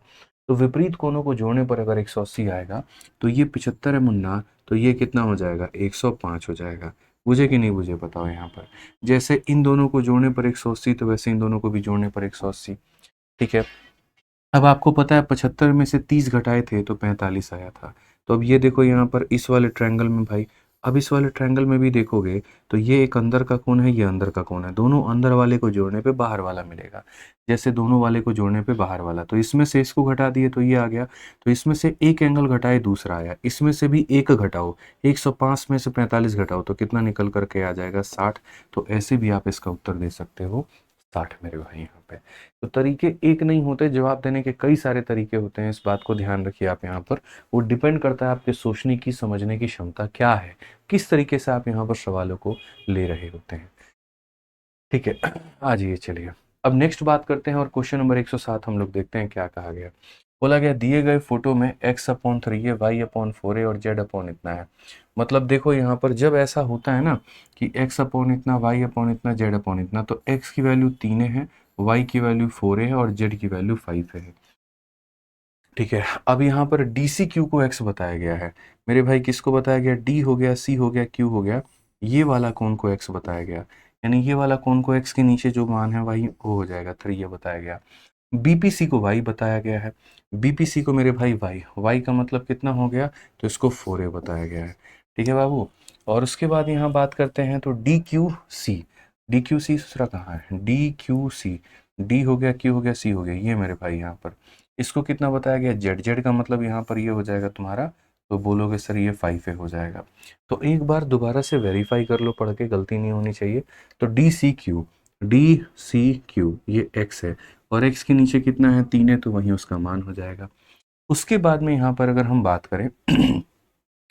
तो विपरीत कोणों को जोड़ने पर अगर 180 आएगा, तो ये 75 है मुन्ना, तो ये कितना हो जाएगा? 105 हो जाएगा। बुझे कि नहीं बुझे बताओ यहाँ पर? जैसे इन दोनों को जोड़ने पर 180, तो वैसे इन दोनों को भी जोड़ने पर 180। ठीक है, अब आपको पता है 75 में से 30 घटाए थे तो 45 आया था। तो अब ये देखो यहाँ पर इस वाले ट्रायंगल में भाई, अब इस वाले ट्रायंगल में भी देखोगे तो ये एक अंदर का कोण है, ये अंदर का कोण है, दोनों अंदर वाले को जोड़ने पे बाहर वाला मिलेगा। जैसे दोनों वाले को जोड़ने पे बाहर वाला, तो इसमें से इसको घटा दिए तो ये आ गया। तो इसमें से एक एंगल घटाए दूसरा आया, इसमें से भी एक घटाओ, 105 में से 45 घटाओ तो कितना निकल करके आ जाएगा? 60। तो ऐसे भी आप इसका उत्तर दे सकते हो 60 मेरे भाई यहाँ पे। तो तरीके एक नहीं होते, जवाब देने के कई सारे तरीके होते हैं, इस बात को ध्यान रखिए आप यहाँ पर। वो डिपेंड करता है आपके सोचने की, समझने की क्षमता क्या है, किस तरीके से आप यहाँ पर सवालों को ले रहे होते हैं। ठीक है, आ जाइए चलिए, अब नेक्स्ट बात करते हैं, और क्वेश्चन नंबर 107 हम लोग देखते हैं क्या कहा गया। बोला गया दिए गए फोटो में x/3 है, y/4 है और z/ इतना है। मतलब देखो यहाँ पर जब ऐसा होता है ना कि x/इतना, y/इतना, z/इतना, तो x की वैल्यू 3 है, y की वैल्यू 4 है और z की वैल्यू 5 है। ठीक है, अब यहाँ पर डी सी क्यू को x बताया गया है। मेरे भाई किसको बताया गया? d हो गया, c हो गया, q हो गया, ये वाला कोण को x बताया गया। यानी ये वाला कोण को x के नीचे जो मान है वही वो हो जाएगा 3, ये बताया गया। बीपीसी को y बताया गया है। बीपीसी को मेरे भाई y का मतलब कितना हो गया? तो इसको 4a बताया गया है। ठीक है बाबू, और उसके बाद यहाँ बात करते हैं तो D Q C, D Q C दूसरा कहाँ है, डी क्यू सी, डी हो गया, क्यू हो गया, सी हो गया, ये मेरे भाई यहाँ पर इसको कितना बताया गया, जेड, जेड का मतलब यहाँ पर ये हो जाएगा तुम्हारा, तो बोलोगे सर ये 5 हो जाएगा। तो एक बार दोबारा से वेरीफाई कर लो, पढ़ के, गलती नहीं होनी चाहिए। तो D C Q, D C Q ये एक्स है, और एक्स के नीचे कितना है, 3 है, तो वहीं उसका मान हो जाएगा। उसके बाद में यहाँ पर अगर हम बात करें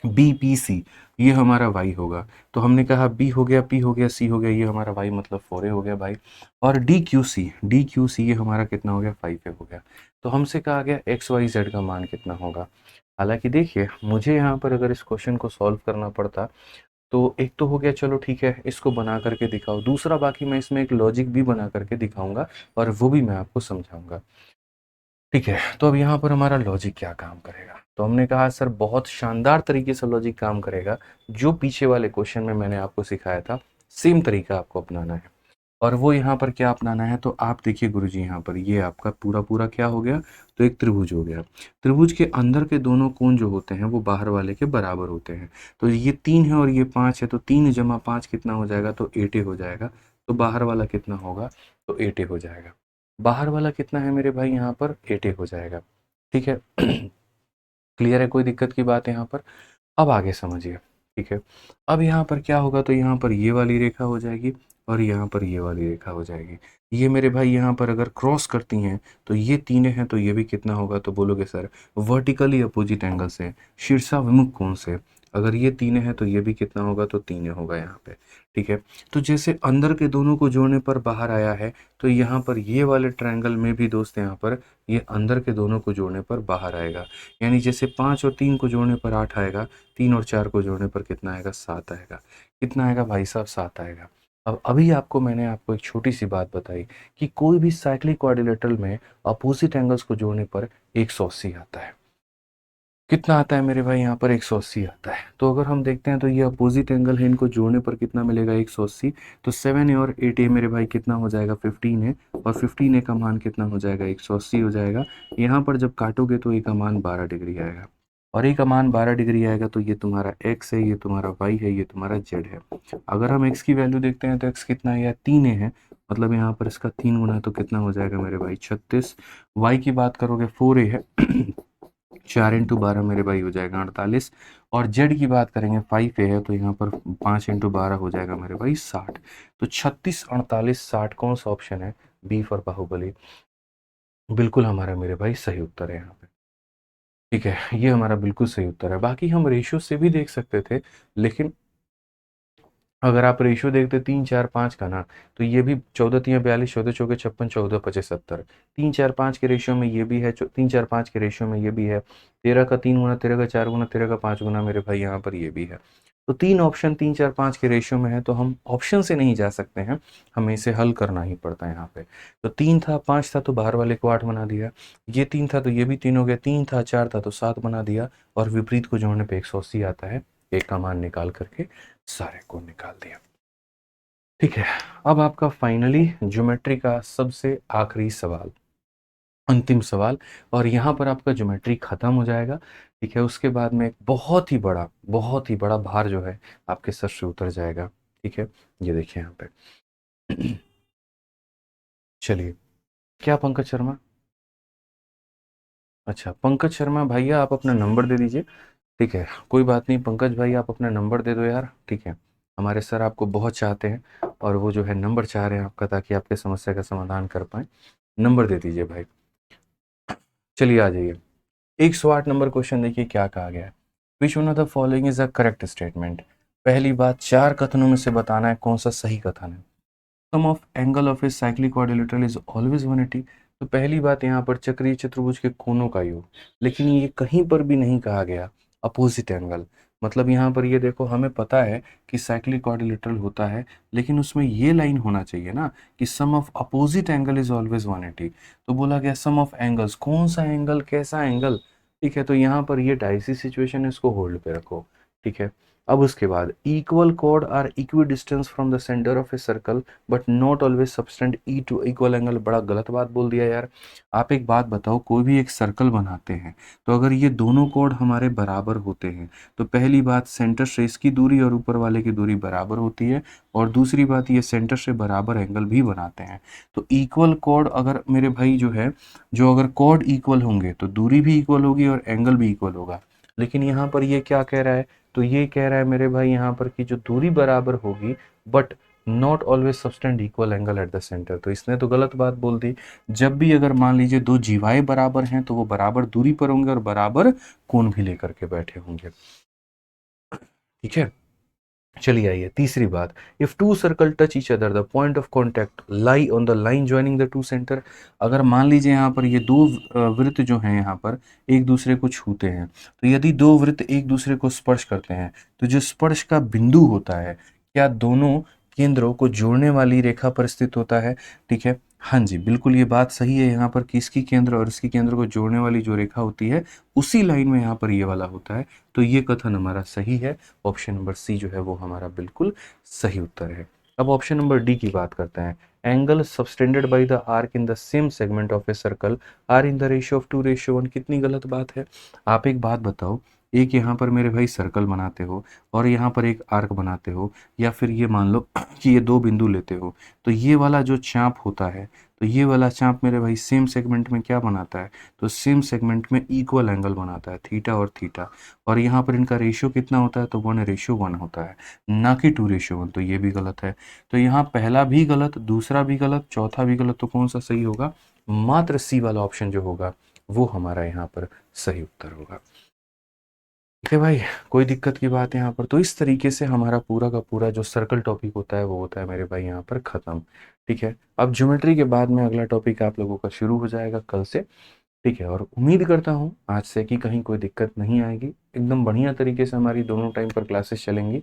बी पी सी, ये हमारा वाई होगा। तो हमने कहा बी हो गया, पी हो गया, सी हो गया, ये हमारा वाई मतलब 4 हो गया भाई। और D Q C, D Q C ये हमारा कितना हो गया, 5 हो गया। तो हमसे कहा गया एक्स वाई जेड का मान कितना होगा। हालांकि देखिए मुझे यहाँ पर अगर इस क्वेश्चन को सॉल्व करना पड़ता तो एक तो हो गया, चलो ठीक है इसको बना करके दिखाओ, दूसरा बाकी मैं इसमें एक लॉजिक भी बना करके दिखाऊंगा और वो भी मैं आपको समझाऊंगा। ठीक है, तो अब यहाँ पर हमारा लॉजिक क्या काम करेगा, तो हमने कहा सर बहुत शानदार तरीके से लॉजिक काम करेगा, जो पीछे वाले क्वेश्चन में मैंने आपको सिखाया था सेम तरीका आपको अपनाना है। और वो यहाँ पर क्या अपनाना है, तो आप देखिए गुरुजी यहाँ पर ये आपका पूरा पूरा क्या हो गया, तो एक त्रिभुज हो गया। त्रिभुज के अंदर के दोनों कोण जो होते हैं वो बाहर वाले के बराबर होते हैं। तो ये 3 है और ये 5 है, तो 3 जमा 5 कितना हो जाएगा, तो 8 हो जाएगा। तो बाहर वाला कितना होगा, तो 8 हो जाएगा। बाहर वाला कितना है मेरे भाई, यहाँ पर 8 हो जाएगा। ठीक है क्लियर है, कोई दिक्कत की बात है यहाँ पर। अब आगे समझिए। ठीक है, अब यहाँ पर क्या होगा, तो यहाँ पर ये वाली रेखा हो जाएगी और यहाँ पर ये वाली रेखा हो जाएगी। ये मेरे भाई यहाँ पर अगर क्रॉस करती हैं तो ये 3 हैं, तो ये भी कितना होगा, तो बोलोगे सर वर्टिकली अपोजिट एंगल से, शीर्षाभिमुख कोण से, अगर ये 3 हैं तो ये भी कितना होगा, तो 3 होगा यहाँ पे। ठीक है, तो जैसे अंदर के दोनों को जोड़ने पर बाहर आया है, तो यहाँ पर ये वाले ट्रायंगल में भी दोस्त यहाँ पर ये अंदर के दोनों को जोड़ने पर बाहर आएगा। यानी जैसे 5 और 3 को जोड़ने पर 8 आएगा, 3 और 4 को जोड़ने पर कितना आएगा, 7 आएगा। कितना आएगा भाई साहब, 7 आएगा। अब अभी मैंने आपको एक छोटी सी बात बताई कि कोई भी साइक्लिक क्वाड्रिलेटरल में अपोजिट एंगल्स को जोड़ने पर 180 आता है। कितना आता है मेरे भाई, यहाँ पर 180 आता है। तो अगर हम देखते हैं तो ये अपोजिट एंगल है, इनको जोड़ने पर कितना मिलेगा, 180। तो 7 ए और 8 ए मेरे भाई कितना हो जाएगा, 15 है, और 15 ए का मान कितना हो जाएगा, 180 हो जाएगा। यहाँ पर जब काटोगे तो ए का मान 12 डिग्री आएगा, और ए का मान 12 डिग्री आएगा, तो ये तुम्हारा एक्स है, ये तुम्हारा वाई है, ये तुम्हारा जेड है। अगर हम एक्स की वैल्यू देखते हैं तो एक्स कितना है, या 3 ए है, मतलब यहाँ पर इसका 3 गुना है, तो कितना हो जाएगा मेरे भाई, 36। वाई की बात करोगे 4 ए है 4 इंटू 12 मेरे भाई हो जाएगा 48। और जेड की बात करेंगे 5 ए है, तो यहाँ पर 5 इंटू 12 हो जाएगा मेरे भाई 60। तो 36, 48, 60 कौन सा ऑप्शन है, बी फॉर बाहुबली, बिल्कुल हमारा मेरे भाई सही उत्तर है यहाँ पे। ठीक है, ये हमारा बिल्कुल सही उत्तर है। बाकी हम रेशियो से भी देख सकते थे, लेकिन अगर आप रेशियो देखते 3 4 5 का ना, तो ये भी 14 3 42, 14 चौके 56, 14 25 70, 3 4 5 के रेशियो में ये भी है, 3 4 5 के रेशियो में ये भी है, 13 का 3 गुना, 13 का 4 गुना, 13 का 5 गुना मेरे भाई यहाँ पर ये भी है। तो 3 ऑप्शन 3 4 5 के रेशियो में है, तो हम ऑप्शन से नहीं जा सकते हैं, हमें इसे हल करना ही पड़ता है यहाँ पे। तो 3 था, 5 था, तो बाहर वाले को 8 बना दिया, ये 3 था तो ये भी 3 हो गया, 3 था, 4 था तो 7 बना दिया, और विपरीत को जोड़ने पे 180 आता है, एक का मान निकाल करके सारे को निकाल दिया। ठीक है, अब आपका फाइनली ज्योमेट्री का सबसे आखिरी सवाल, अंतिम सवाल, और यहाँ पर आपका ज्योमेट्री खत्म हो जाएगा। ठीक है, उसके बाद में एक बहुत ही बड़ा भार जो है आपके सर से उतर जाएगा। ठीक है, ये देखिए यहाँ पे चलिए, क्या पंकज शर्मा, अच्छा पंकज शर्मा भैया आप अपना नंबर दे दीजिए। ठीक है, कोई बात नहीं पंकज भाई, आप अपना नंबर दे दो यार। ठीक है, हमारे सर आपको बहुत चाहते हैं, और वो जो है नंबर चाह रहे हैं आपका, ताकि आपके समस्या का समाधान कर पाए। नंबर दे दीजिए भाई। चलिए आ जाइए, 108 नंबर क्वेश्चन देखिए क्या कहा गया है। Which one of the following is a correct statement. पहली बात, 4 कथनों में से बताना है कौन सा सही कथन है। Sum of angle of a cyclic quadrilateral is always 180। तो पहली बात यहाँ पर चक्रीय चतुर्भुज के कोणों का योग, लेकिन ये कहीं पर भी नहीं कहा गया अपोजिट एंगल। मतलब यहाँ पर ये देखो, हमें पता है कि साइक्लिक क्वाड्रिलेटरल होता है, लेकिन उसमें ये लाइन होना चाहिए ना कि sum of opposite angle is always 180। तो बोला गया सम ऑफ एंगल्स, कौन सा एंगल, कैसा एंगल। ठीक है, तो यहाँ पर ये डाइसी सिचुएशन है, इसको होल्ड पे रखो। ठीक है। अब उसके बाद equal chord are equidistant from the center of a circle but not always subtend E to equal angle. बड़ा गलत बात बोल दिया यार। आप एक बात बताओ, कोई भी एक सर्कल बनाते हैं तो अगर ये दोनों कॉर्ड हमारे बराबर होते हैं तो पहली बात सेंटर से इसकी दूरी और ऊपर वाले की दूरी बराबर होती है, और दूसरी बात ये सेंटर से बराबर एंगल भी बनाते हैं। तो इक्वल कॉर्ड अगर मेरे भाई जो है, जो अगर कॉर्ड इक्वल होंगे तो दूरी भी इक्वल होगी और एंगल भी इक्वल होगा। लेकिन यहाँ पर ये क्या कह रहा है, तो ये कह रहा है मेरे भाई यहाँ पर कि जो दूरी बराबर होगी but not always subtend equal angle at the centre. तो इसने तो गलत बात बोल दी। जब भी अगर मान लीजिए दो जीवाएं बराबर हैं तो वो बराबर दूरी पर होंगे और बराबर कोण भी लेकर के बैठे होंगे। ठीक है, चलिए आइए तीसरी बात। If two circle touch each other the point of contact lie on the line joining the two centre. अगर मान लीजिए यहाँ पर ये दो वृत्त जो हैं यहाँ पर एक दूसरे को छूते हैं, तो यदि दो वृत्त एक दूसरे को स्पर्श करते हैं तो जो स्पर्श का बिंदु होता है क्या दोनों केंद्रों को जोड़ने वाली रेखा पर स्थित होता है। ठीक है, हाँ जी बिल्कुल ये बात सही है यहाँ पर कि इसकी केंद्र और इसकी केंद्र को जोड़ने वाली जो रेखा होती है उसी लाइन में यहाँ पर ये वाला होता है। तो ये कथन हमारा सही है, ऑप्शन नंबर सी जो है वो हमारा बिल्कुल सही उत्तर है। अब ऑप्शन नंबर डी की बात करते हैं। Angle subtended by the arc in the same segment of a circle are in the ratio of 2:1। कितनी गलत बात है। आप एक बात बताओ, एक यहाँ पर मेरे भाई सर्कल बनाते हो और यहाँ पर एक आर्क बनाते हो, या फिर ये मान लो कि ये दो बिंदु लेते हो, तो ये वाला जो चाप होता है, तो ये वाला चाप मेरे भाई सेम सेगमेंट में क्या बनाता है, तो सेम सेगमेंट में इक्वल एंगल बनाता है, थीटा और थीटा। और यहाँ पर इनका रेशियो कितना होता है, तो 1:1 होता है, ना कि 2:1। तो ये भी गलत है। तो यहाँ पहला भी गलत, दूसरा भी गलत, चौथा भी गलत। तो कौन सा सही होगा, मात्र सी वाला ऑप्शन जो होगा वो हमारा यहाँ पर सही उत्तर होगा। ठीक है भाई, कोई दिक्कत की बात है यहाँ पर। तो इस तरीके से हमारा पूरा का पूरा जो सर्कल टॉपिक होता है वो होता है मेरे भाई यहाँ पर ख़त्म। ठीक है, अब ज्योमेट्री के बाद में अगला टॉपिक आप लोगों का शुरू हो जाएगा कल से। ठीक है, और उम्मीद करता हूँ आज से कि कहीं कोई दिक्कत नहीं आएगी। एकदम बढ़िया तरीके से हमारी दोनों टाइम पर क्लासेस चलेंगी,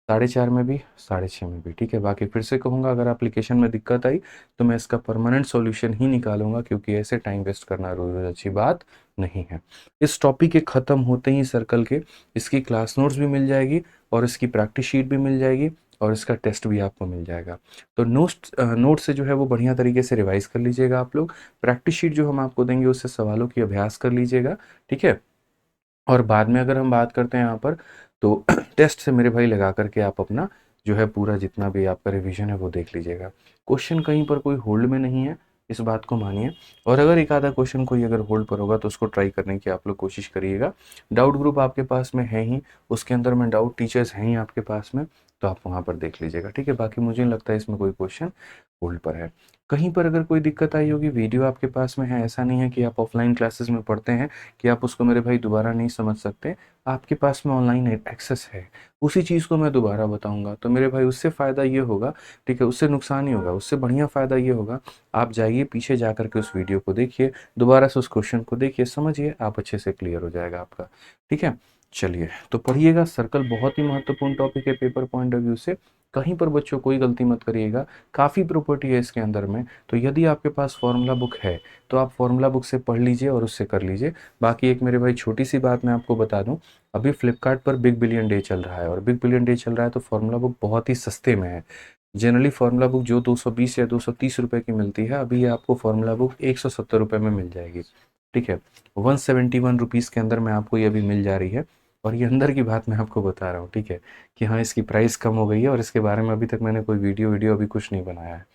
4:30 में भी 6:30 में भी। ठीक है, बाकी फिर से कहूँगा अगर एप्लीकेशन में दिक्कत आई तो मैं इसका परमानेंट सॉल्यूशन ही निकालूंगा, क्योंकि ऐसे टाइम वेस्ट करना रोज रोज अच्छी बात नहीं है। इस टॉपिक के ख़त्म होते ही सर्कल के इसकी क्लास नोट्स भी मिल जाएगी और इसकी प्रैक्टिस शीट भी मिल जाएगी और इसका टेस्ट भी आपको मिल जाएगा। तो नोट से जो है वो बढ़िया तरीके से रिवाइज कर लीजिएगा आप लोग। प्रैक्टिस शीट जो हम आपको देंगे उससे सवालों की अभ्यास कर लीजिएगा। ठीक है, और बाद में अगर हम बात करते हैं यहाँ पर तो टेस्ट से मेरे भाई लगा करके आप अपना जो है पूरा जितना भी आपका रिवीजन है वो देख लीजिएगा। क्वेश्चन कहीं पर कोई होल्ड में नहीं है, इस बात को मानिए। और अगर एक आधा क्वेश्चन कोई अगर होल्ड पर होगा तो उसको ट्राई करने की आप लोग कोशिश करिएगा। डाउट ग्रुप आपके पास में है ही, उसके अंदर में डाउट टीचर्स हैं ही आपके पास में, तो आप वहाँ पर देख लीजिएगा। ठीक है, बाकी मुझे नहीं लगता है इसमें कोई क्वेश्चन होल्ड पर है। कहीं पर अगर कोई दिक्कत आई होगी, वीडियो आपके पास में है, ऐसा नहीं है कि आप ऑफलाइन क्लासेस में पढ़ते हैं कि आप उसको मेरे भाई दोबारा नहीं समझ सकते। आपके पास में ऑनलाइन एक्सेस है, उसी चीज़ को मैं दोबारा बताऊंगा तो मेरे भाई उससे फ़ायदा ये होगा, ठीक है, उससे नुकसान ही होगा। उससे बढ़िया फ़ायदा ये होगा, आप जाइए पीछे जा करके उस वीडियो को देखिए, दोबारा से उस क्वेश्चन को देखिए, समझिए, आप अच्छे से क्लियर हो जाएगा आपका। ठीक है, चलिए तो पढ़िएगा। सर्कल बहुत ही महत्वपूर्ण टॉपिक है पेपर पॉइंट ऑफ व्यू से। कहीं पर बच्चों कोई गलती मत करिएगा, काफ़ी प्रॉपर्टी है इसके अंदर में। तो यदि आपके पास फॉर्मूला बुक है तो आप फॉर्मूला बुक से पढ़ लीजिए और उससे कर लीजिए। बाकी एक मेरे भाई छोटी सी बात मैं आपको बता दूं, अभी फ्लिपकार्ट पर बिग बिलियन डे चल रहा है, और बिग बिलियन डे चल रहा है तो फॉर्मूला बुक बहुत ही सस्ते में है। जनरली फार्मूला बुक जो 220 या 230 रुपए की मिलती है, अभी ये आपको फार्मूला बुक 170 रुपये में मिल जाएगी। ठीक है, 171 रुपीज़ के अंदर में आपको ये अभी मिल जा रही है। और ये अंदर की बात मैं आपको बता रहा हूँ, ठीक है, कि हाँ इसकी प्राइस कम हो गई है और इसके बारे में अभी तक मैंने कोई वीडियो वीडियो अभी कुछ नहीं बनाया है।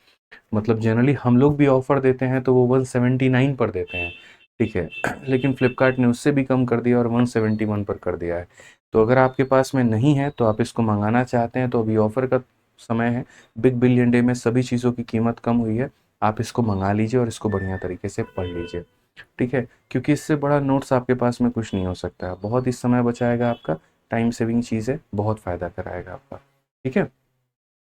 मतलब जनरली हम लोग भी ऑफर देते हैं तो वो 179 पर देते हैं। ठीक है, लेकिन फ्लिपकार्ट ने उससे भी कम कर दिया और 171 पर कर दिया है। तो अगर आपके पास में नहीं है तो आप इसको मंगाना चाहते हैं तो अभी ऑफर का समय है। बिग बिलियन डे में सभी चीज़ों की कीमत कम हुई है, आप इसको मंगा लीजिए और इसको बढ़िया तरीके से पढ़ लीजिए। ठीक है, क्योंकि इससे बड़ा नोट्स आपके पास में कुछ नहीं हो सकता है। बहुत ही समय बचाएगा आपका, टाइम सेविंग चीज़ है, बहुत फ़ायदा कराएगा आपका। ठीक है,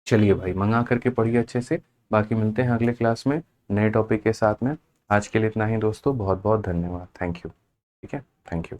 चलिए भाई मंगा करके पढ़िए अच्छे से। बाकी मिलते हैं अगले क्लास में नए टॉपिक के साथ में। आज के लिए इतना ही दोस्तों, बहुत बहुत धन्यवाद, थैंक यू। ठीक है, थैंक यू।